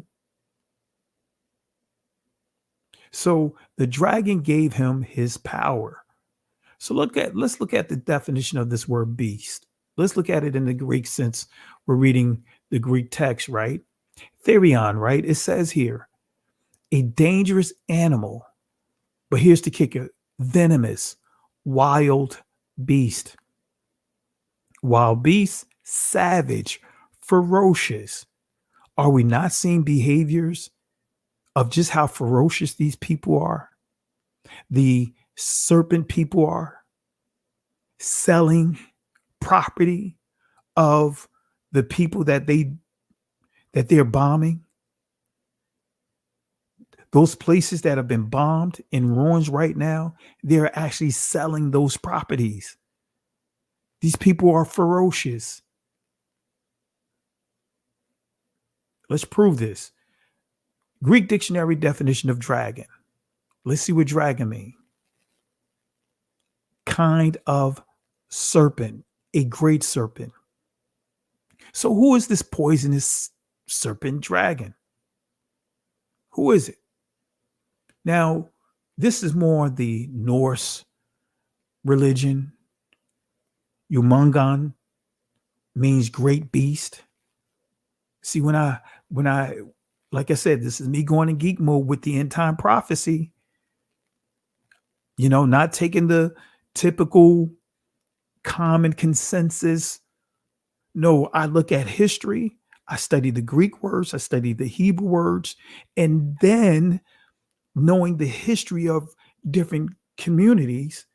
So the dragon gave him his power. So let's look at the definition of this word beast. Let's look at it in the Greek since we're reading the Greek text, right? Therion, right? It says here, a dangerous animal, but here's the kicker, venomous, wild beast. Wild beast, savage, ferocious. Are we not seeing behaviors of just how ferocious these people are? The serpent people are selling property of the people that they're bombing. Those places that have been bombed in ruins right now, they're actually selling those properties. These people are ferocious. Let's prove this. Greek dictionary definition of dragon. Let's see what dragon means. Kind of serpent, a great serpent. So who is this poisonous serpent dragon? Who is it? Now, this is more the Norse religion. Humungan means great beast. See, when I, like I said, this is me going in geek mode with the end time prophecy. You know, not taking the typical common consensus. No, I look at history. I study the Greek words. I study the Hebrew words. And then knowing the history of different communities,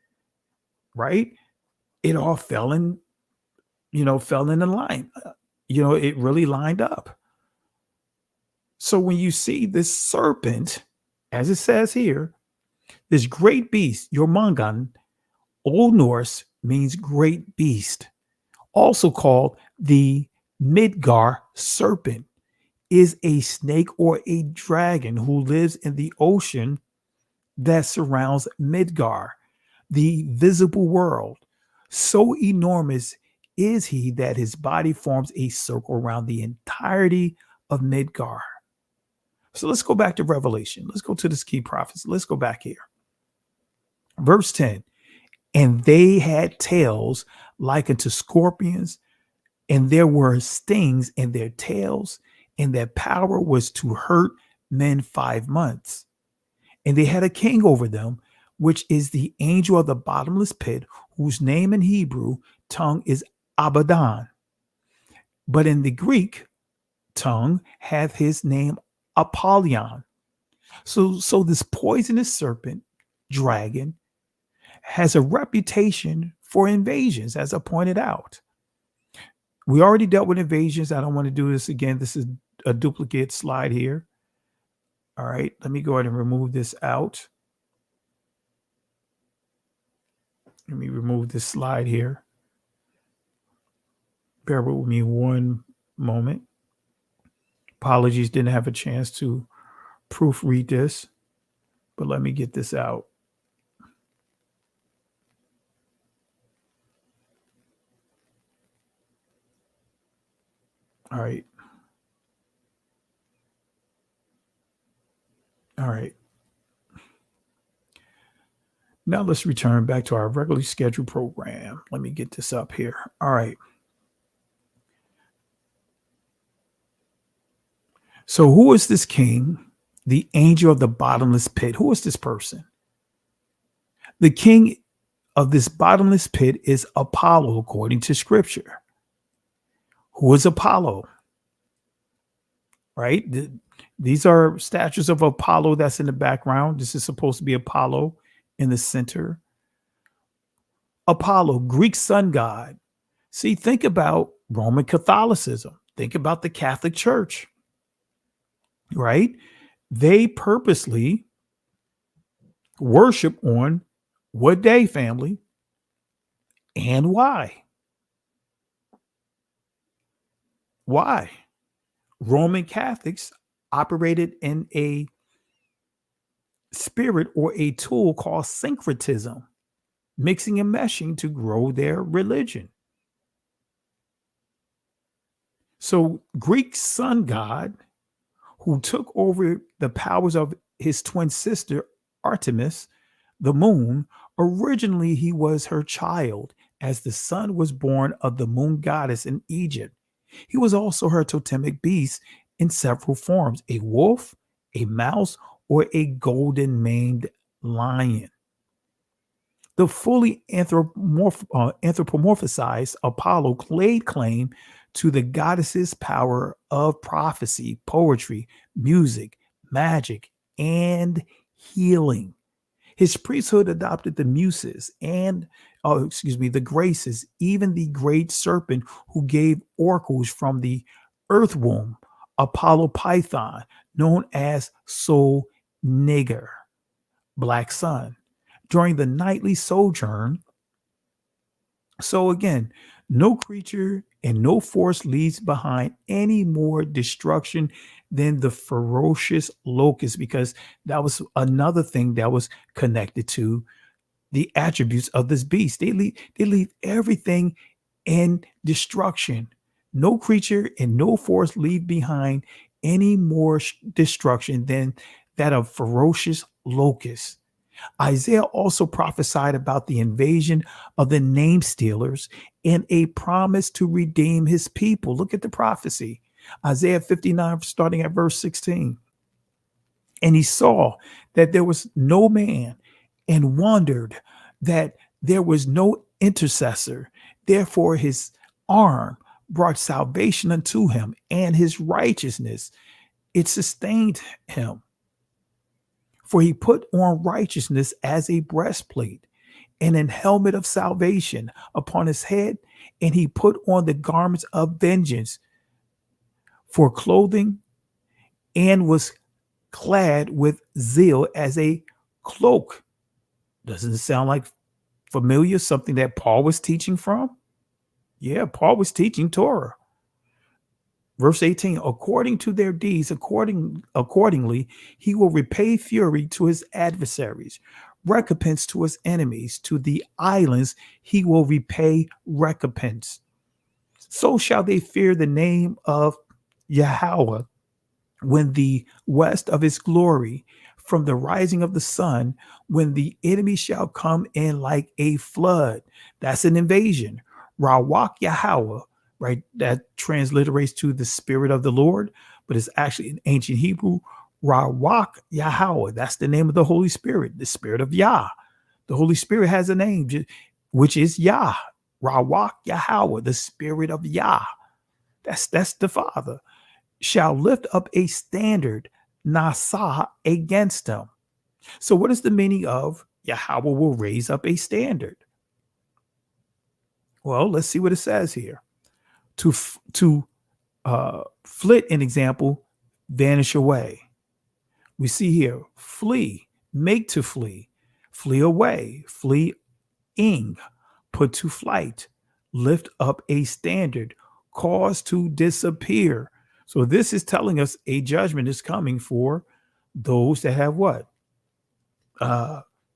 right? It all fell in the line. It really lined up. So when you see this serpent, as it says here, this great beast, Jormungand, Old Norse means great beast, also called the Midgar serpent, is a snake or a dragon who lives in the ocean that surrounds Midgar, the visible world. So enormous is he that his body forms a circle around the entirety of Midgar. So let's go back to Revelation. Let's go to this key prophecy. Let's go back here. Verse 10, and they had tails like unto scorpions, and there were stings in their tails, and their power was to hurt men 5 months. And they had a king over them, which is the angel of the bottomless pit, whose name in Hebrew tongue is Abaddon. But in the Greek tongue hath his name Apollyon. So this poisonous serpent, dragon, has a reputation for invasions, as I pointed out. We already dealt with invasions. I don't want to do this again. This is a duplicate slide here. All right, let me go ahead and remove this out. Let me remove this slide here. Bear with me one moment. Apologies, didn't have a chance to proofread this, but let me get this out. All right. All right. Now let's return back to our regularly scheduled program. Let me get this up here. All right. So who is this king, the angel of the bottomless pit? Who is this person? The king of this bottomless pit is Apollo, according to scripture. Who is Apollo? Right? These are statues of Apollo that's in the background. This is supposed to be Apollo in the center. Apollo, Greek sun god. See, think about Roman Catholicism. Think about the Catholic Church. Right? They purposely worship on what day, family, and why? Why? Roman Catholics operated in a spirit or a tool called syncretism, mixing and meshing to grow their religion. So Greek sun god, who took over the powers of his twin sister Artemis, the moon. Originally, he was her child, as the son was born of the moon goddess in Egypt. He was also her totemic beast in several forms: a wolf, a mouse, or a golden maned lion. The fully anthropomorphized Apollo laid claim to the goddess's power of prophecy, poetry, music, magic, and healing. His priesthood adopted the muses and, the graces, even the great serpent who gave oracles from the earth womb, Apollo Python, known as Sol Nigger, Black Sun, during the nightly sojourn. So again, no creature and no force leaves behind any more destruction than the ferocious locust, because that was another thing that was connected to the attributes of this beast. They leave everything in destruction. No creature and no force leave behind any more destruction than that of ferocious locusts. Isaiah also prophesied about the invasion of the name stealers and a promise to redeem his people. Look at the prophecy. Isaiah 59, starting at verse 16. And he saw that there was no man and wondered that there was no intercessor. Therefore, his arm brought salvation unto him, and his righteousness, it sustained him. For he put on righteousness as a breastplate and an helmet of salvation upon his head, and he put on the garments of vengeance for clothing, and was clad with zeal as a cloak. Doesn't it sound like familiar, something that Paul was teaching from? Yeah, Paul was teaching Torah. Verse 18, according to their deeds, accordingly, he will repay fury to his adversaries, recompense to his enemies. To the islands he will repay recompense. So shall they fear the name of Yahweh when the west of his glory, from the rising of the sun, when the enemy shall come in like a flood. That's an invasion. Rawak Yahweh, right? That transliterates to the Spirit of the Lord, but it's actually in ancient Hebrew, Rawak Yahweh. That's the name of the Holy Spirit, the Spirit of Yah. The Holy Spirit has a name, which is Yah. Rawak Yahweh, the Spirit of Yah. That's the Father. Shall lift up a standard, Nasa, against him. So what is the meaning of Yahweh will raise up a standard? Well, let's see what it says here. To flit, an example, vanish away. We see here, flee, make to flee away, fleeing, put to flight, lift up a standard, cause to disappear. So this is telling us a judgment is coming for those that have what?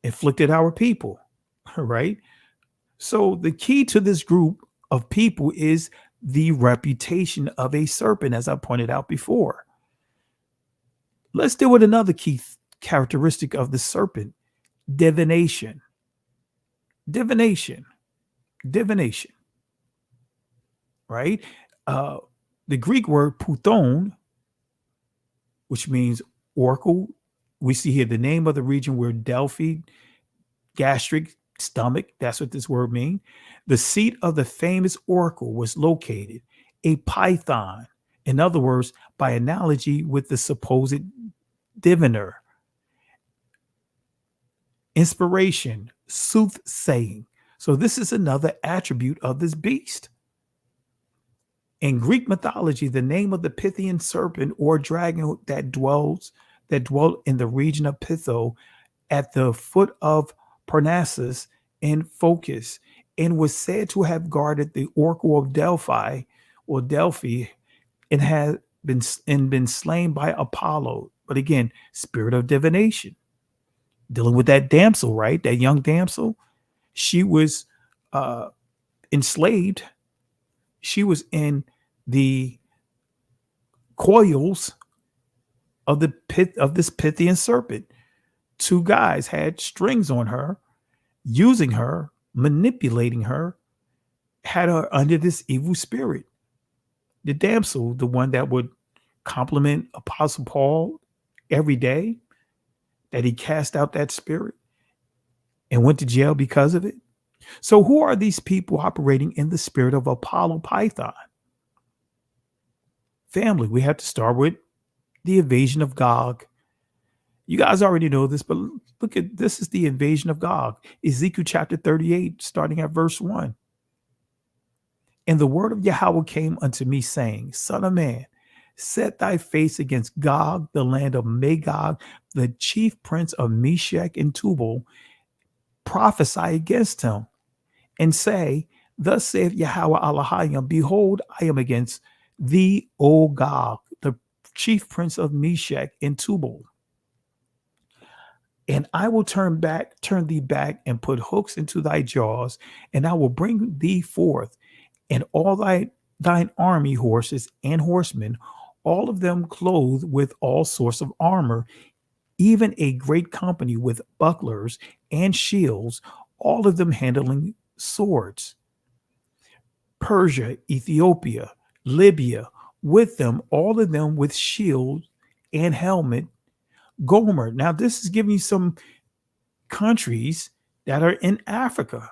Inflicted our people, right? So the key to this group of people is the reputation of a serpent, as I pointed out before. Let's deal with another key characteristic of the serpent: divination. Divination, right? The Greek word puthon, which means oracle. We see here the name of the region where Delphi, gastric, stomach, that's what this word means. The seat of the famous oracle was located, a python. In other words, by analogy with the supposed diviner. Inspiration, soothsaying. So this is another attribute of this beast. In Greek mythology, the name of the Pythian serpent or dragon that dwelt in the region of Pytho at the foot of Parnassus in Phocis, and was said to have guarded the oracle of Delphi, and had been slain by Apollo. But again, spirit of divination, dealing with that damsel, right? That young damsel. She was enslaved. She was in the coils of this Pythian serpent. two guys had strings on her, using her, manipulating her, had her under this evil spirit. The damsel, the one that would compliment Apostle Paul every day, that he cast out that spirit and went to jail because of it. So who are these people operating in the spirit of Apollo Python? Family, we have to start with the invasion of Gog. You guys already know this, but look at this is the invasion of Gog. Ezekiel chapter 38, starting at verse 1. And the word of Yahweh came unto me, saying, Son of man, set thy face against Gog, the land of Magog, the chief prince of Meshech and Tubal. Prophesy against him, and say, Thus saith Yahweh Elohim, Behold, I am against thee, O Gog, the chief prince of Meshech and Tubal. And I will turn thee back, and put hooks into thy jaws, and I will bring thee forth, and all thine army horses and horsemen, all of them clothed with all sorts of armor, even a great company with bucklers and shields, all of them handling swords. Persia, Ethiopia, Libya, with them, all of them with shield and helmet. Gomer. Now, this is giving you some countries that are in Africa,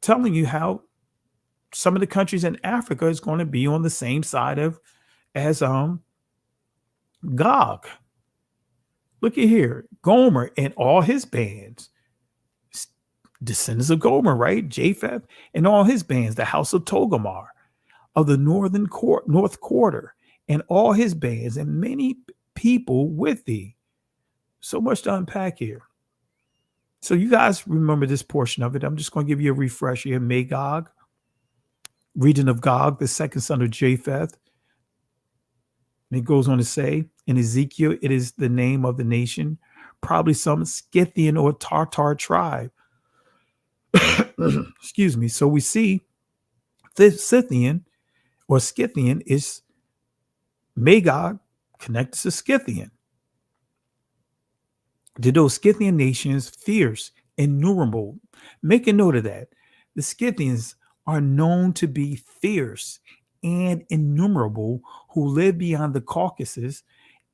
telling you how some of the countries in Africa is going to be on the same side as Gog. Look at here, Gomer and all his bands, descendants of Gomer, right? Japheth and all his bands, the house of Togarmah of the north quarter, and all his bands, and many people with thee. So much to unpack here. So you guys remember this portion of it. I'm just going to give you a refresher here. Magog, region of Gog, the second son of Japheth. And it goes on to say, in Ezekiel, it is the name of the nation, probably some Scythian or Tartar tribe. Excuse me. So we see this Scythian or Scythian is Magog connected to Scythian. To those Scythian nations, fierce, innumerable. Make a note of that. The Scythians are known to be fierce and innumerable, who live beyond the Caucasus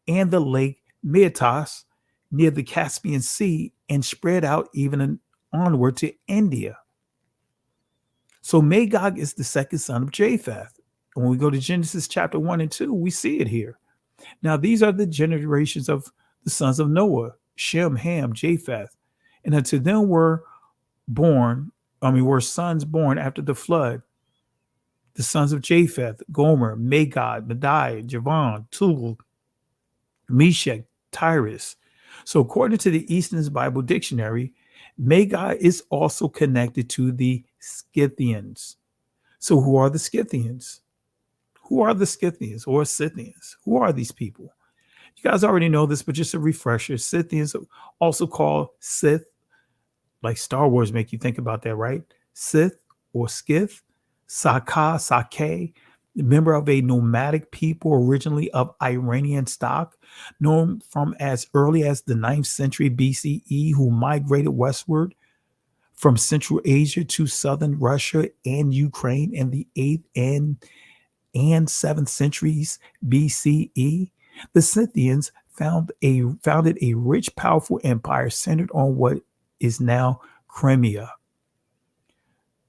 and the lake Meatos near the Caspian Sea, and spread out even onward to India. So Magog is the second son of Japheth. And when we go to Genesis chapter 1 and 2, we see it here. Now, these are the generations of the sons of Noah, Shem, Ham, Japheth. And unto them were sons born after the flood. The sons of Japheth, Gomer, Magog, Madai, Javan, Tubal, Meshech, Tyrus. So according to the Easton's Bible Dictionary, Magog is also connected to the Scythians. So who are the Scythians? Who are the Scythians or Scythians? Who are these people? You guys already know this, but just a refresher. Scythians, also called Sith, like Star Wars make you think about that, right? Sith or Skith, Sake, member of a nomadic people originally of Iranian stock, known from as early as the 9th century BCE, who migrated westward from Central Asia to southern Russia and Ukraine in the 8th and 7th centuries BCE. The Scythians founded a rich, powerful empire centered on what is now Crimea.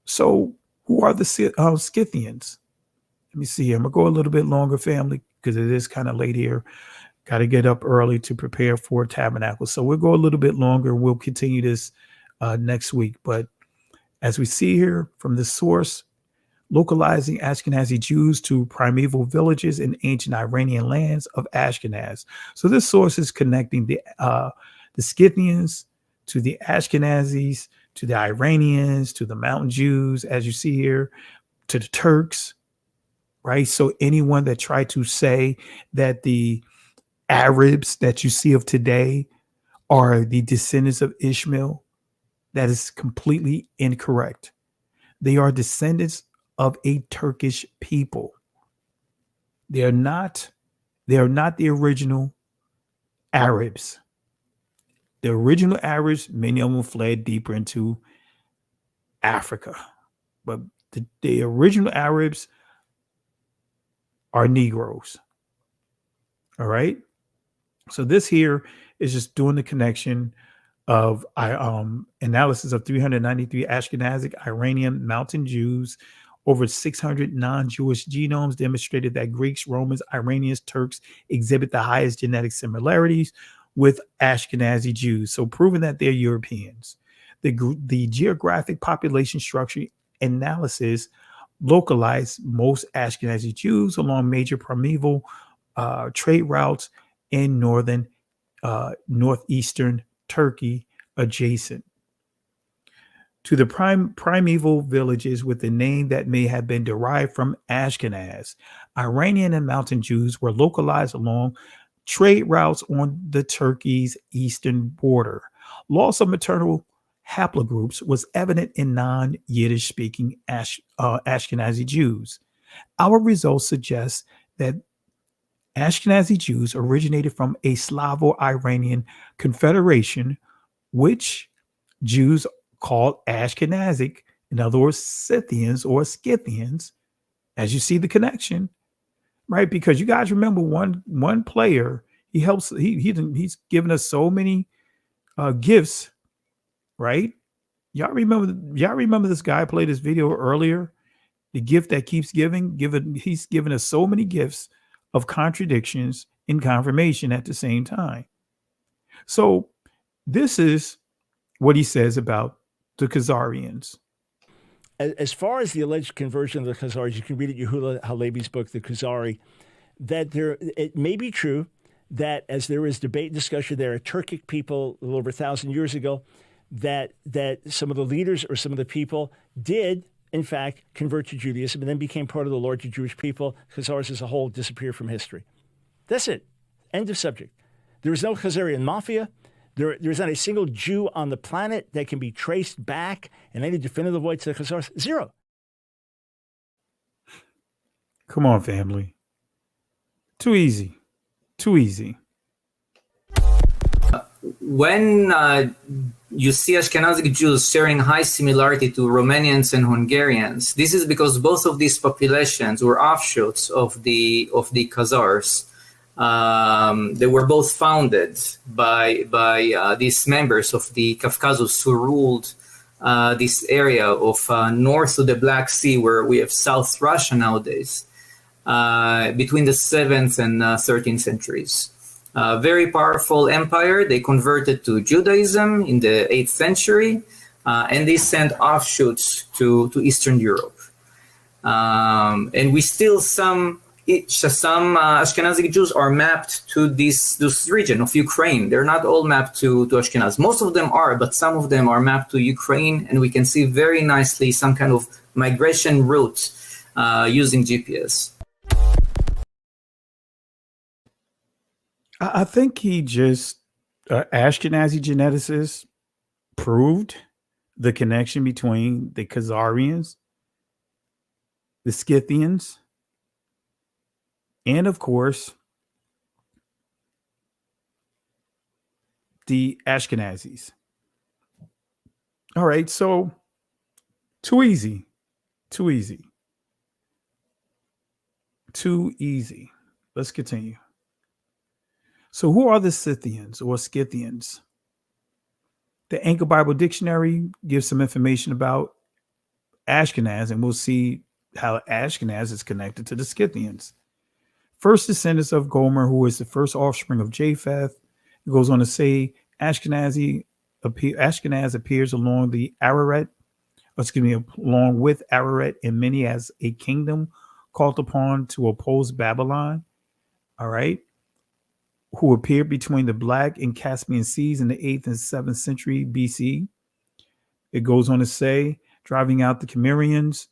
So who are the Scythians? Let me see here. I'm going to go a little bit longer, family, because it is kind of late here. Got to get up early to prepare for Tabernacle. So we'll go a little bit longer. We'll continue this next week. But as we see here from the source, localizing Ashkenazi Jews to primeval villages in ancient Iranian lands of Ashkenaz. So this source is connecting the Scythians to the Ashkenazis, to the Iranians, to the Mountain Jews, as you see here, to the Turks, right? So anyone that tried to say that the Arabs that you see of today are the descendants of Ishmael, that is completely incorrect. They are descendants of a Turkish people. They are not the original Arabs. The original Arabs, many of them fled deeper into Africa. But the original Arabs are Negroes. All right. So this here is just doing the connection of analysis of 393 Ashkenazic Iranian Mountain Jews. Over 600 non-Jewish genomes demonstrated that Greeks, Romans, Iranians, Turks exhibit the highest genetic similarities with Ashkenazi Jews. So proving that they're Europeans. The geographic population structure analysis localized most Ashkenazi Jews along major primeval trade routes in northeastern Turkey adjacent to the primeval villages with the name that may have been derived from Ashkenaz. Iranian and mountain Jews were localized along trade routes on the Turkey's eastern border. Loss of maternal haplogroups was evident in non-Yiddish speaking Ashkenazi Jews. Our results suggest that Ashkenazi Jews originated from a Slavo-Iranian confederation, which Jews called Ashkenazic, in other words, Scythians or Scythians, as you see the connection, right? Because you guys remember one player, he's given us so many gifts, right? Y'all remember this guy played this video earlier, the gift that keeps giving, he's given us so many gifts of contradictions and confirmation at the same time. So this is what he says about the Khazarians. As far as the alleged conversion of the Khazaris, you can read it in Yehuda Halevi's book, The Khazari, that it may be true that as there is debate and discussion there are Turkic people a little over 1,000 years ago, that some of the leaders or some of the people did, in fact, convert to Judaism and then became part of the larger Jewish people. Khazars as a whole disappear from history. That's it. End of subject. There is no Khazarian mafia. There is not a single Jew on the planet that can be traced back in any definitive way to the Khazars. Zero. Come on, family. Too easy. Too easy. When you see Ashkenazic Jews sharing high similarity to Romanians and Hungarians, this is because both of these populations were offshoots of the Khazars. They were both founded by these members of the Caucasus who ruled this area of north of the Black Sea, where we have South Russia nowadays, between the 7th and 13th centuries. Very powerful empire. They converted to Judaism in the 8th century, and they sent offshoots to Eastern Europe. And we still some Ashkenazic Jews are mapped to this region of Ukraine. They're not all mapped to Ashkenaz. Most of them are, but some of them are mapped to Ukraine, and we can see very nicely some kind of migration route using GPS. I think he just, Ashkenazi geneticists proved the connection between the Khazarians, the Scythians, and of course, the Ashkenazis. All right, so too easy. Let's continue. So who are the Scythians or Scythians? The Anchor Bible Dictionary gives some information about Ashkenaz, and we'll see how Ashkenaz is connected to the Scythians. First descendants of Gomer, who is the first offspring of Japheth. It goes on to say Ashkenaz appears along with Ararat and many as a kingdom called upon to oppose Babylon. All right. Who appeared between the Black and Caspian Seas in the 8th and 7th century BC. It goes on to say, driving out the Cimmerians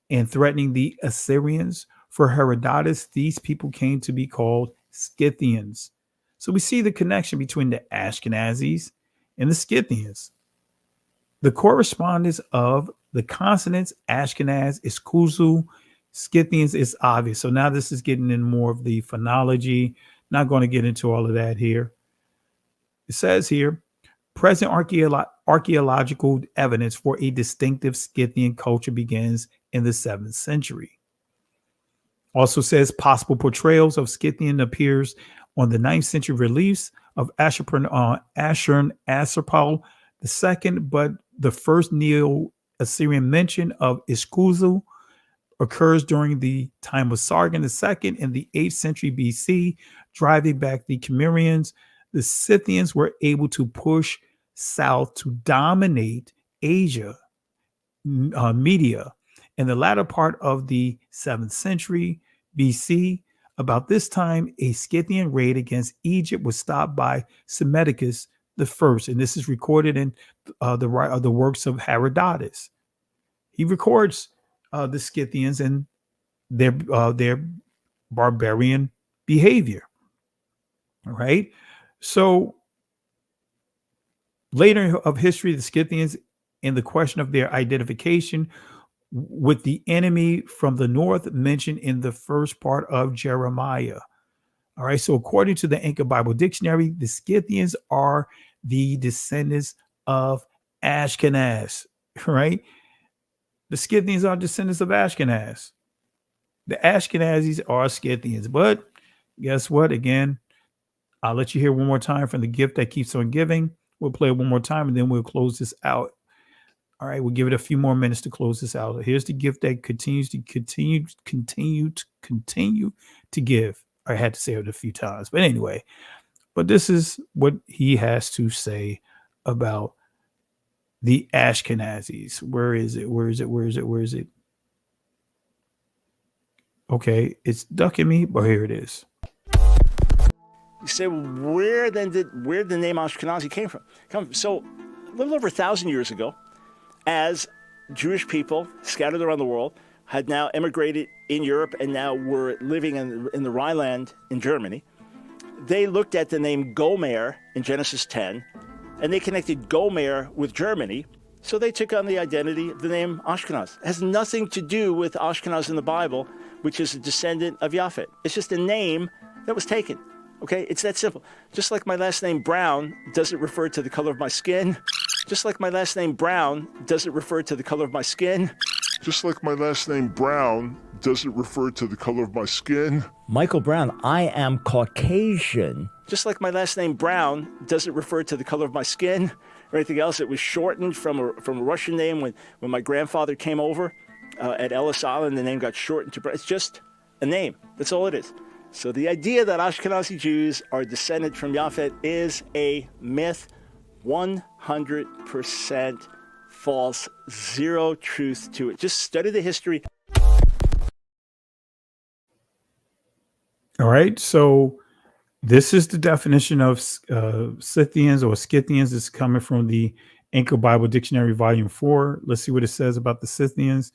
and threatening the Assyrians. For Herodotus, these people came to be called Scythians. So we see the connection between the Ashkenazis and the Scythians. The correspondence of the consonants Ashkenaz is Kuzu, Scythians is obvious. So now this is getting in more of the phonology. Not going to get into all of that here. It says here, present archaeological evidence for a distinctive Scythian culture begins in the 7th century. Also says possible portrayals of Scythian appears on the 9th century reliefs of Ashurbanipal II, but the first Neo-Assyrian mention of Iskuzu occurs during the time of Sargon II in the 8th century BC, driving back the Cimmerians. The Scythians were able to push south to dominate Asia, Media, in the latter part of the 7th century BC. About this time, a Scythian raid against Egypt was stopped by Psammetichus I, and this is recorded in the works of Herodotus. He records the Scythians and their barbarian behavior. All right. So later of history, the Scythians, in the question of their identification with the enemy from the north, mentioned in the first part of Jeremiah. All right. So according to the Anchor Bible Dictionary, the Scythians are the descendants of Ashkenaz. Right. The Scythians are descendants of Ashkenaz. The Ashkenazis are Scythians. But guess what? Again, I'll let you hear one more time from the gift that keeps on giving. We'll play it one more time and then we'll close this out. All right, we'll give it a few more minutes to close this out. Here's the gift that continues to give. I had to say it a few times, but anyway, but this is what he has to say about the Ashkenazis. Where is it? Okay, it's ducking me, but here it is. You say, well, where did the name Ashkenazi came from? So a little over 1,000 years ago, as Jewish people scattered around the world had now emigrated in Europe and now were living in the Rhineland in Germany, they looked at the name Gomer in Genesis 10, and they connected Gomer with Germany, so they took on the identity of the name Ashkenaz. It has nothing to do with Ashkenaz in the Bible, which is a descendant of Japhet. It's just a name that was taken. Okay, it's that simple. Just like my last name Brown doesn't refer to the color of my skin. Just like my last name Brown doesn't refer to the color of my skin. Just like my last name Brown doesn't refer to the color of my skin. Michael Brown, I am Caucasian. Just like my last name Brown doesn't refer to the color of my skin or anything else. It was shortened from a Russian name when my grandfather came over at Ellis Island. The name got shortened to Brown. It's just a name. That's all it is. So the idea that Ashkenazi Jews are descended from Japhet is a myth, 100% false, zero truth to it. Just study the history. All right, so this is the definition of Scythians or Scythians. It's coming from the Anchor Bible Dictionary, Volume 4. Let's see what it says about the Scythians.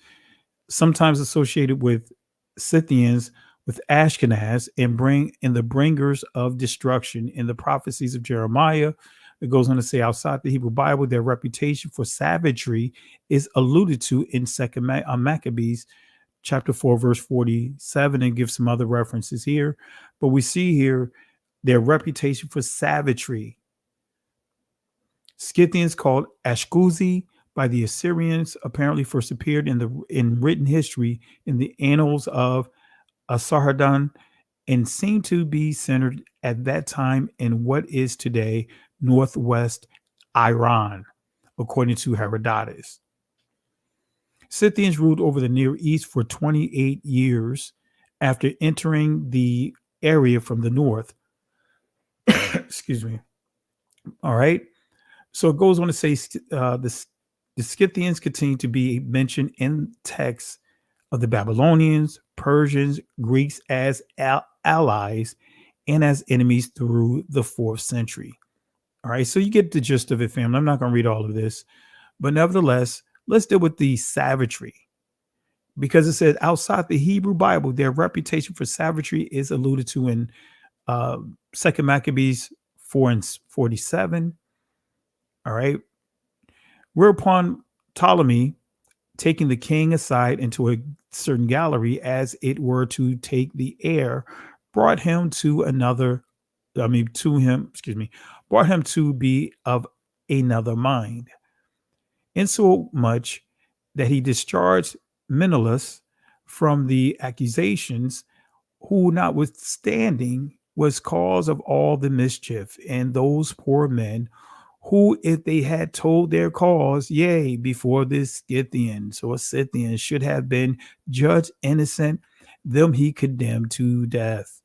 Sometimes associated with Scythians with Ashkenaz and the bringers of destruction. In the prophecies of Jeremiah, it goes on to say, outside the Hebrew Bible, their reputation for savagery is alluded to in 2 Maccabees chapter 4, verse 47, and gives some other references here. But we see here their reputation for savagery. Scythians called Ashkuzi by the Assyrians apparently first appeared in written history in the annals of Sarhadon and seem to be centered at that time in what is today northwest Iran, according to Herodotus. Scythians ruled over the Near East for 28 years after entering the area from the north. Excuse me. All right. So it goes on to say the Scythians continue to be mentioned in texts of the Babylonians, Persians, Greeks as allies and as enemies through the 4th century. All right, so you get the gist of it, family. I'm not going to read all of this, but nevertheless, let's deal with the savagery, because it says outside the Hebrew Bible, their reputation for savagery is alluded to in 2 Maccabees 4 and 47. All right, whereupon Ptolemy, taking the king aside into a certain gallery, as it were to brought him to be of another mind, insomuch that he discharged Menelaus from the accusations, who notwithstanding was cause of all the mischief, and those poor men who, if they had told their cause, yea, before this Scythians or Scythians should have been judged innocent, them he condemned to death.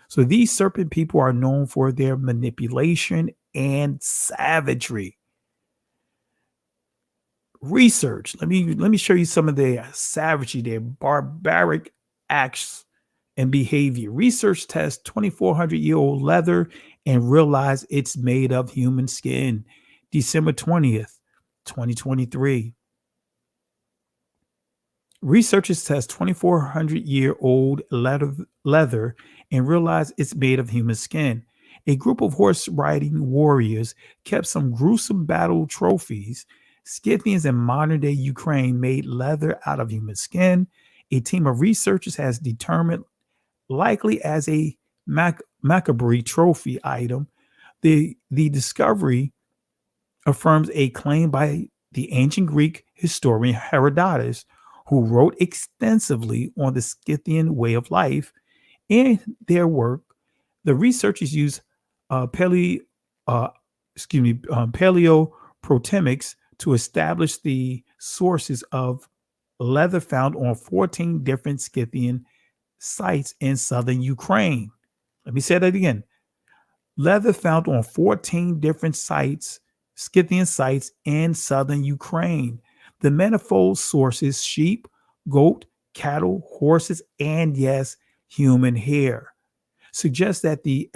So these serpent people are known for their manipulation and savagery. Research. Let me show you some of their savagery, their barbaric acts and behavior. Research tests 2,400-year-old leather and realize it's made of human skin. December 20th, 2023. Researchers test 2,400-year-old leather and realize it's made of human skin. A group of horse riding warriors kept some gruesome battle trophies. Scythians in modern-day Ukraine made leather out of human skin. A team of researchers has determined, likely as a macabre trophy item, the discovery affirms a claim by the ancient Greek historian Herodotus, who wrote extensively on the Scythian way of life. In their work, the researchers used paleoprotemics to establish the sources of leather found on 14 different Scythian sites in southern Ukraine. Let me say that again. Leather found on 14 different sites, Scythian sites in southern Ukraine. The manifold sources: sheep, goat, cattle, horses, and yes, human hair, suggest that the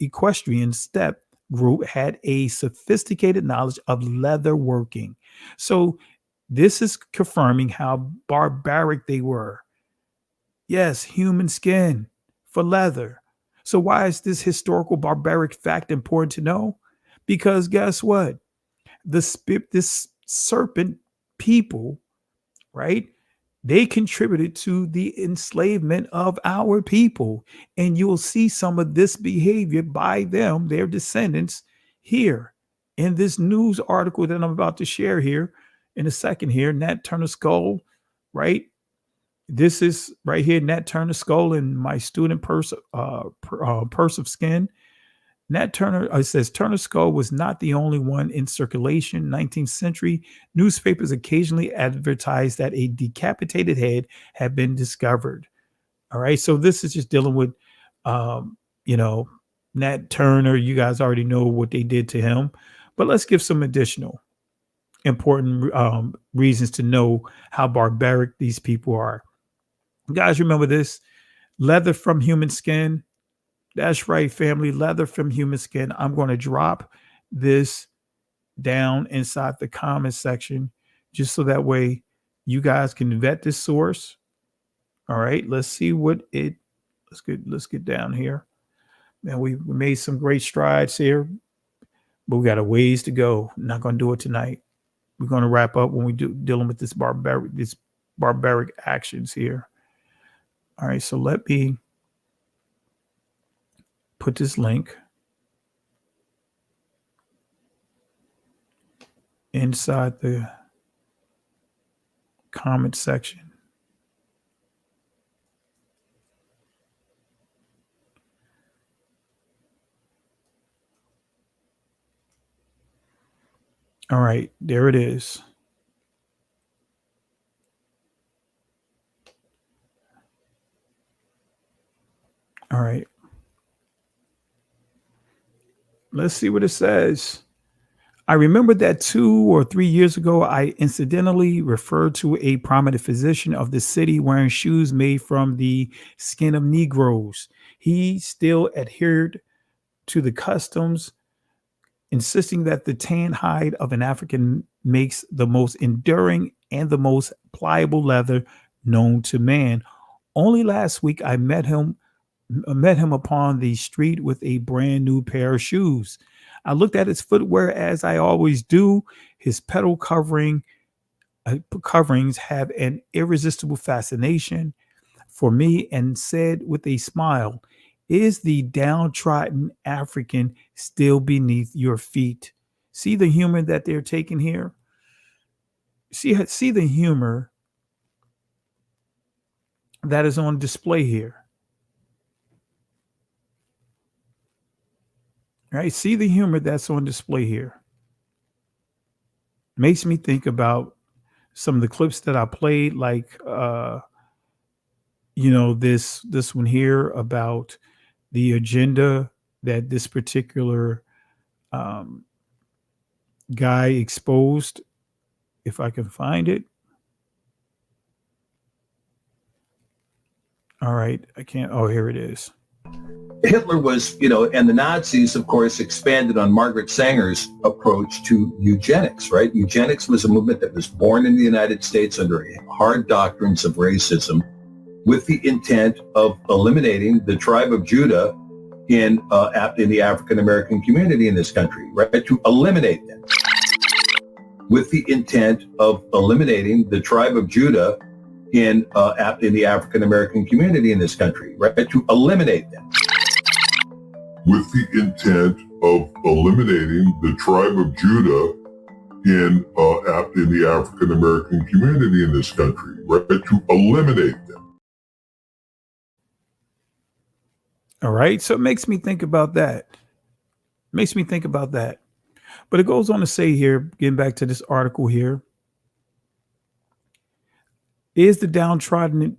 equestrian steppe group had a sophisticated knowledge of leather working. So this is confirming how barbaric they were. Yes, human skin for leather. So why is this historical barbaric fact important to know? Because guess what? This serpent people, right? They contributed to the enslavement of our people. And you'll see some of this behavior by them, their descendants, here in this news article that I'm about to share here in a second here. Nat Turner skull, right? This is right here, Nat Turner skull in my student purse of skin. Nat Turner, it says Turner skull was not the only one in circulation. 19th century newspapers occasionally advertised that a decapitated head had been discovered. All right, so this is just dealing with, Nat Turner. You guys already know what they did to him, but let's give some additional important reasons to know how barbaric these people are. Guys, remember this: leather from human skin. That's right, family. Leather from human skin. I'm going to drop this down inside the comment section just so that way you guys can vet this source. All right, let's see what it. Let's get down here. Man, we made some great strides here, but we got a ways to go. I'm not going to do it tonight. We're going to wrap up when we do dealing with this barbaric actions here. All right, so let me put this link inside the comment section. All right, there it is. All right. Let's see what it says. I remember that 2 or 3 years ago, I incidentally referred to a prominent physician of the city wearing shoes made from the skin of Negroes. He still adhered to the customs, insisting that the tan hide of an African makes the most enduring and the most pliable leather known to man. Only last week, I met him upon the street with a brand new pair of shoes. I looked at his footwear as I always do. His pedal coverings have an irresistible fascination for me, and said with a smile, Is the downtrodden African still beneath your feet? See the humor that they're taking here? See the humor that is on display here. Right? See the humor that's on display here. Makes me think about some of the clips that I played, like this one here about the agenda that this particular guy exposed. If I can find it. All right, I can't. Oh, here it is. Hitler was, and the Nazis, of course, expanded on Margaret Sanger's approach to eugenics, right? Eugenics was a movement that was born in the United States under hard doctrines of racism with the intent of eliminating the tribe of Judah in the African-American community in this country, right? To eliminate them. With the intent of eliminating the tribe of Judah in the African-American community in this country, right? To eliminate them. With the intent of eliminating the tribe of Judah in the African-American community in this country, right? To eliminate them. All right, so it makes me think about that. But it goes on to say here, getting back to this article here, is the downtrodden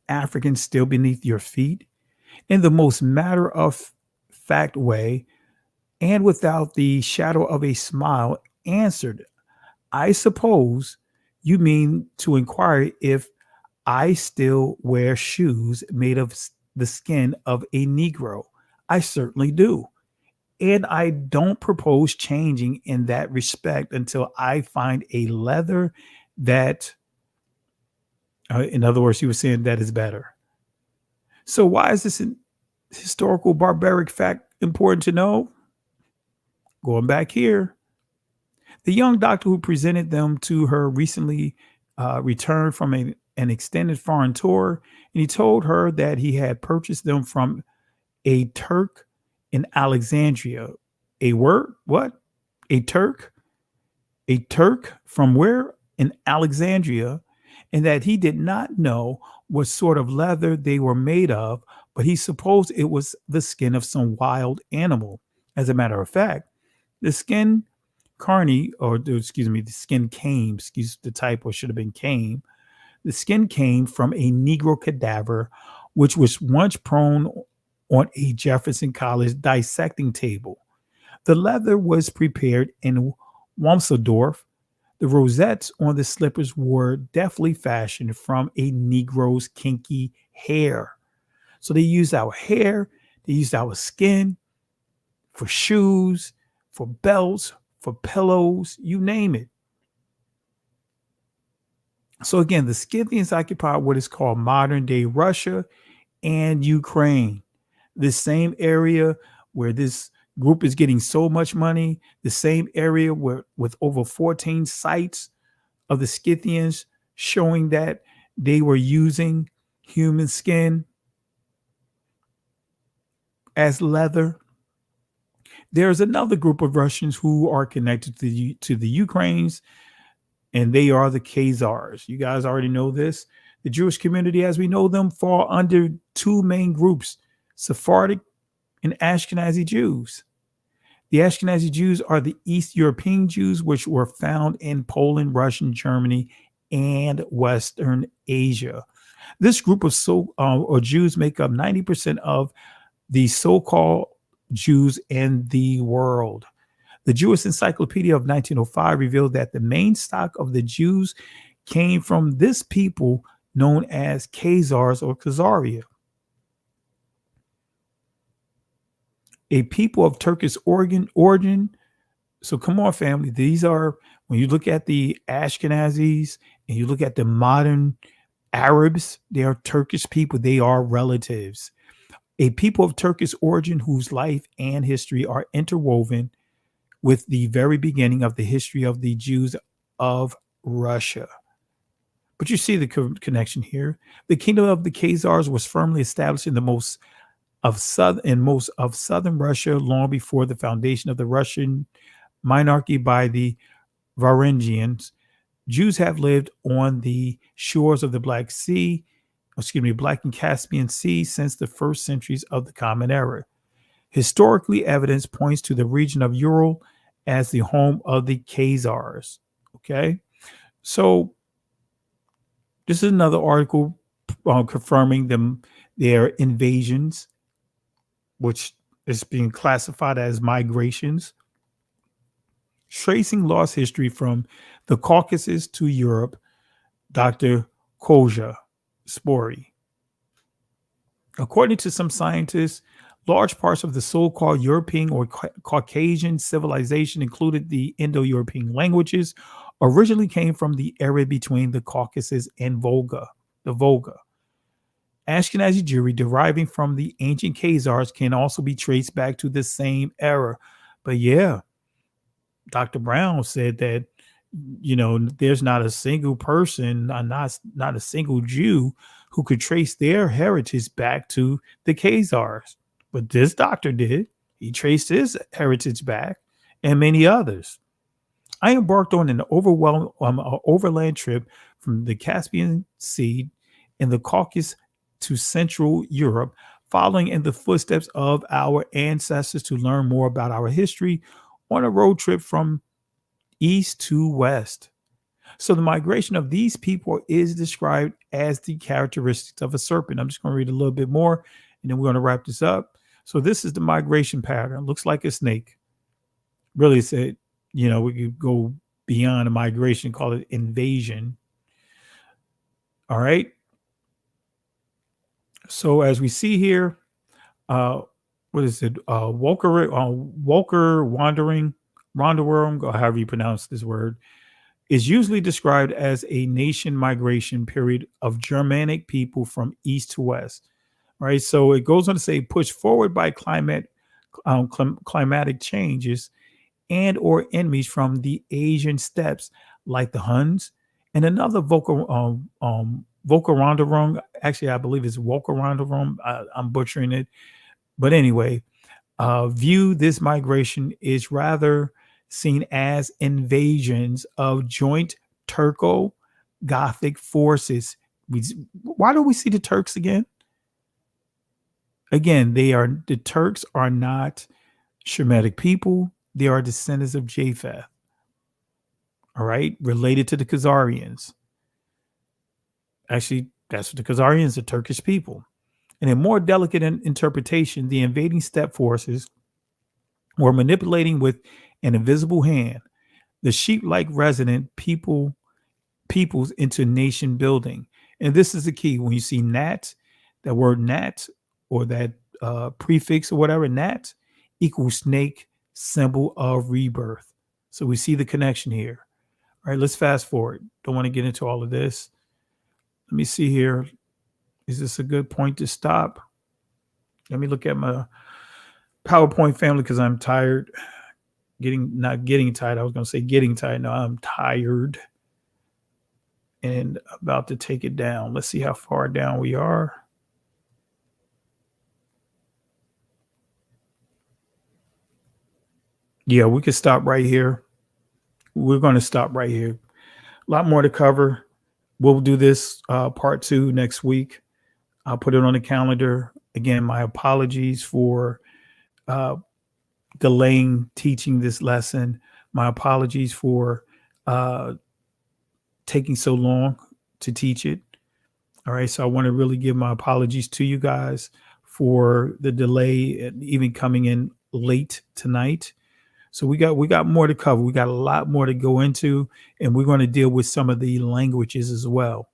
African still beneath your feet? In the most matter-of-fact way, and without the shadow of a smile, answered, I suppose you mean to inquire if I still wear shoes made of the skin of a Negro. I certainly do. And I don't propose changing in that respect until I find a leather that, in other words, he was saying that is better. So why is this historical barbaric fact important to know? Going back here, the young doctor who presented them to her recently returned from an extended foreign tour, and he told her that he had purchased them from a Turk in Alexandria. A word? What? A Turk? A Turk from where? In Alexandria. And that he did not know what sort of leather they were made of, but he supposed it was the skin of some wild animal. As a matter of fact, the skin came, the type, or should have been came. The skin came from a Negro cadaver, which was once prone on a Jefferson College dissecting table. The leather was prepared in Wamsdorf. The rosettes on the slippers were deftly fashioned from a Negro's kinky hair. So they used our hair, they used our skin for shoes, for belts, for pillows, you name it. So again, the Scythians occupied what is called modern day Russia and Ukraine. This same area where this group is getting so much money, the same area where with over 14 sites of the Scythians showing that they were using human skin as leather. There's another group of Russians who are connected to the Ukrainians, and they are the Khazars. You guys already know this. The Jewish community, as we know them, fall under two main groups, Sephardic and Ashkenazi Jews. The Ashkenazi Jews are the East European Jews, which were found in Poland, Russia, Germany, and Western Asia. This group of Jews make up 90% of the so-called Jews in the world. The Jewish Encyclopedia of 1905 revealed that the main stock of the Jews came from this people known as Khazars or Khazaria. A people of Turkish origin. So come on, family. These are, when you look at the Ashkenazis and you look at the modern Arabs, they are Turkish people. They are relatives. A people of Turkish origin whose life and history are interwoven with the very beginning of the history of the Jews of Russia. But you see the connection here. The kingdom of the Khazars was firmly established in the most of southern Russia long before the foundation of the Russian monarchy by the Varangians. Jews have lived on the shores of the Black and Caspian Sea since the first centuries of the Common Era. Historically, evidence points to the region of Ural as the home of the Khazars. Okay, so this is another article confirming their invasions, which is being classified as migrations, tracing lost history from the Caucasus to Europe. Dr. Koja Spori. According to some scientists, large parts of the so-called European or Caucasian civilization, included the Indo-European languages, originally came from the area between the Caucasus and the Volga. Ashkenazi Jewry deriving from the ancient Khazars can also be traced back to the same era. But yeah, Dr. Brown said that, there's not a single person, not a single Jew who could trace their heritage back to the Khazars. But this doctor did. He traced his heritage back, and many others. I embarked on an overland trip from the Caspian Sea in the Caucasus to Central Europe, following in the footsteps of our ancestors to learn more about our history on a road trip from east to west. So the migration of these people is described as the characteristics of a serpent. I'm just going to read a little bit more, and then we're going to wrap this up. So this is the migration pattern. Looks like a snake. Really said, we could go beyond a migration, call it invasion. All right. So as we see here, what is it? Walker wandering, however you pronounce this word, is usually described as a nation migration period of Germanic people from east to west. Right. So it goes on to say, pushed forward by climatic changes and or enemies from the Asian steppes, like the Huns, and another Volcarandarum. Actually, I believe it's Volcarandarum. I'm butchering it. But anyway, view this migration is rather seen as invasions of joint Turco-Gothic forces. Why do we see the Turks again? Again, the Turks are not Shemitic people. They are descendants of Japheth. All right, related to the Khazarians. Actually, that's what the Khazarians are, Turkish people. In a more delicate interpretation, the invading steppe forces were manipulating with an invisible hand the sheep-like resident peoples into nation building. And this is the key. When you see nat, that word nat, or that prefix or whatever, nat equals snake, symbol of rebirth. So we see the connection here. All right, let's fast forward. Don't want to get into all of this. Let me see here. Is this a good point to stop? Let me look at my PowerPoint family because I'm tired. Not getting tired. I was going to say getting tired. No, I'm tired and about to take it down. Let's see how far down we are. Yeah, we could stop right here. We're going to stop right here. A lot more to cover. We'll do this part 2 next week. I'll put it on the calendar. Again, my apologies for delaying teaching this lesson. My apologies for taking so long to teach it. All right. So I want to really give my apologies to you guys for the delay and even coming in late tonight. So we got more to cover. We got a lot more to go into, and we're going to deal with some of the languages as well,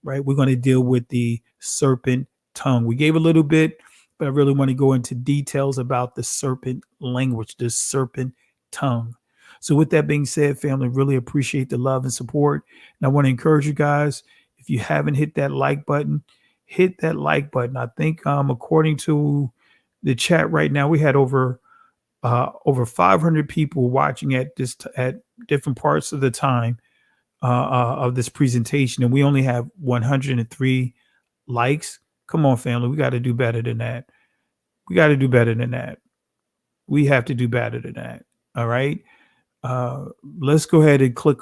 right? We're going to deal with the serpent tongue. We gave a little bit, but I really want to go into details about the serpent language, the serpent tongue. So with that being said, family, really appreciate the love and support. And I want to encourage you guys, if you haven't hit that like button, hit that like button. I think according to the chat right now, we had over 500 people watching at different parts of the time of this presentation, and we only have 103 likes. Come on, family, we got to do better than that. We got to do better than that. We have to do better than that. All right. Let's go ahead and click,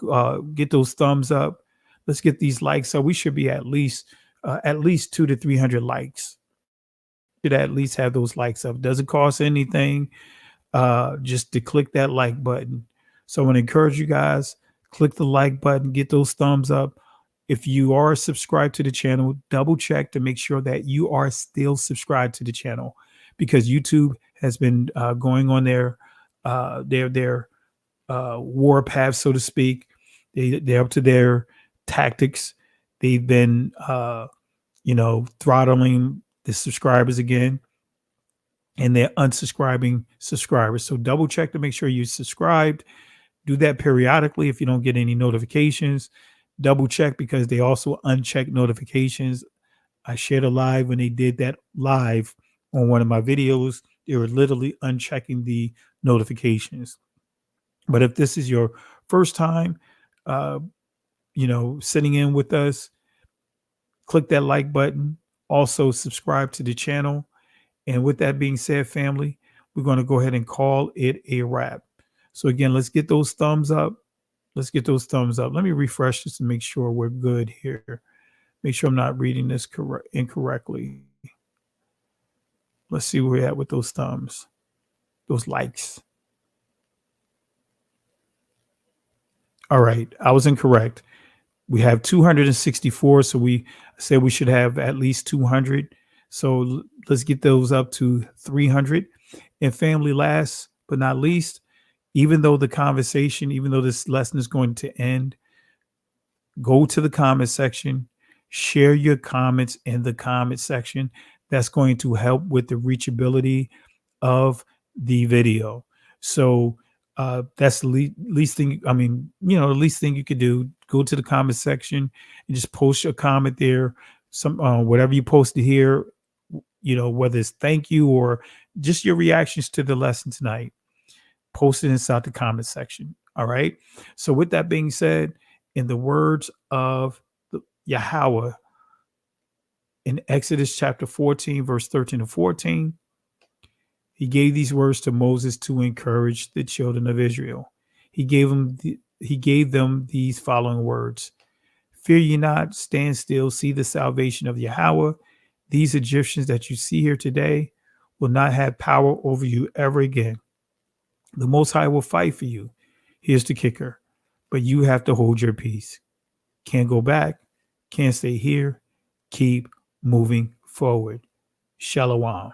get those thumbs up. Let's get these likes up. We should be at least 200 to 300 likes. Should at least have those likes up. Doesn't cost anything. Just to click that like button. So I want to encourage you guys, click the like button, get those thumbs up. If you are subscribed to the channel, double check to make sure that you are still subscribed to the channel, because YouTube has been going on their war path, so to speak. They're up to their tactics. They've been, throttling the subscribers again, and they're unsubscribing subscribers. So double check to make sure you're subscribed. Do that periodically if you don't get any notifications. Double check because they also uncheck notifications. I shared a live when they did that live on one of my videos. They were literally unchecking the notifications. But if this is your first time, sitting in with us, click that like button. Also subscribe to the channel. And with that being said, family, we're going to go ahead and call it a wrap. So again, let's get those thumbs up. Let's get those thumbs up. Let me refresh this and make sure we're good here. Make sure I'm not reading this incorrectly. Let's see where we're at with those thumbs, those likes. All right, I was incorrect. We have 264, so we said we should have at least 200. So let's get those up to 300. And family, last but not least, even though this lesson is going to end, go to the comment section, share your comments in the comment section. That's going to help with the reachability of the video. So that's the least thing. I mean, the least thing you could do, go to the comment section and just post your comment there. Some whatever you posted here, whether it's thank you or just your reactions to the lesson tonight, post it inside the comment section. All right. So with that being said, in the words of Yahweh in Exodus chapter 14, verse 13 to 14, he gave these words to Moses to encourage the children of Israel. He gave them these following words: fear ye not, stand still, see the salvation of Yahweh. These Egyptians that you see here today will not have power over you ever again. The Most High will fight for you. Here's the kicker. But you have to hold your peace. Can't go back. Can't stay here. Keep moving forward. Shalom.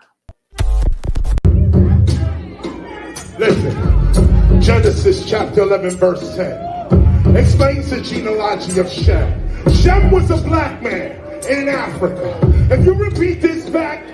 Listen, Genesis chapter 11, verse 10 explains the genealogy of Shem. Shem was a black man in Africa. If you repeat this back,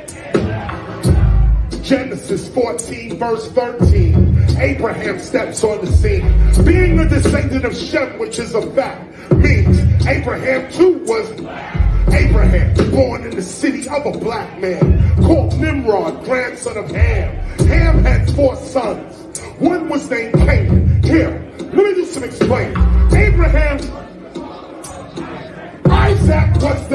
Genesis 14, verse 13, Abraham steps on the scene. Being a descendant of Shem, which is a fact, means Abraham too was black. Abraham, born in the city of a black man, called Nimrod, grandson of Ham. Ham had 4 sons. One was named Canaan. Here, let me do some explaining. Abraham, Isaac was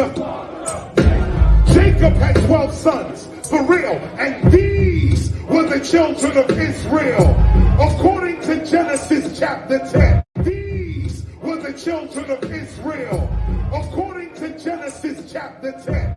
Jacob had 12 sons, for real, and these were the children of Israel. According to Genesis chapter 10, these were the children of Israel. According to Genesis chapter 10.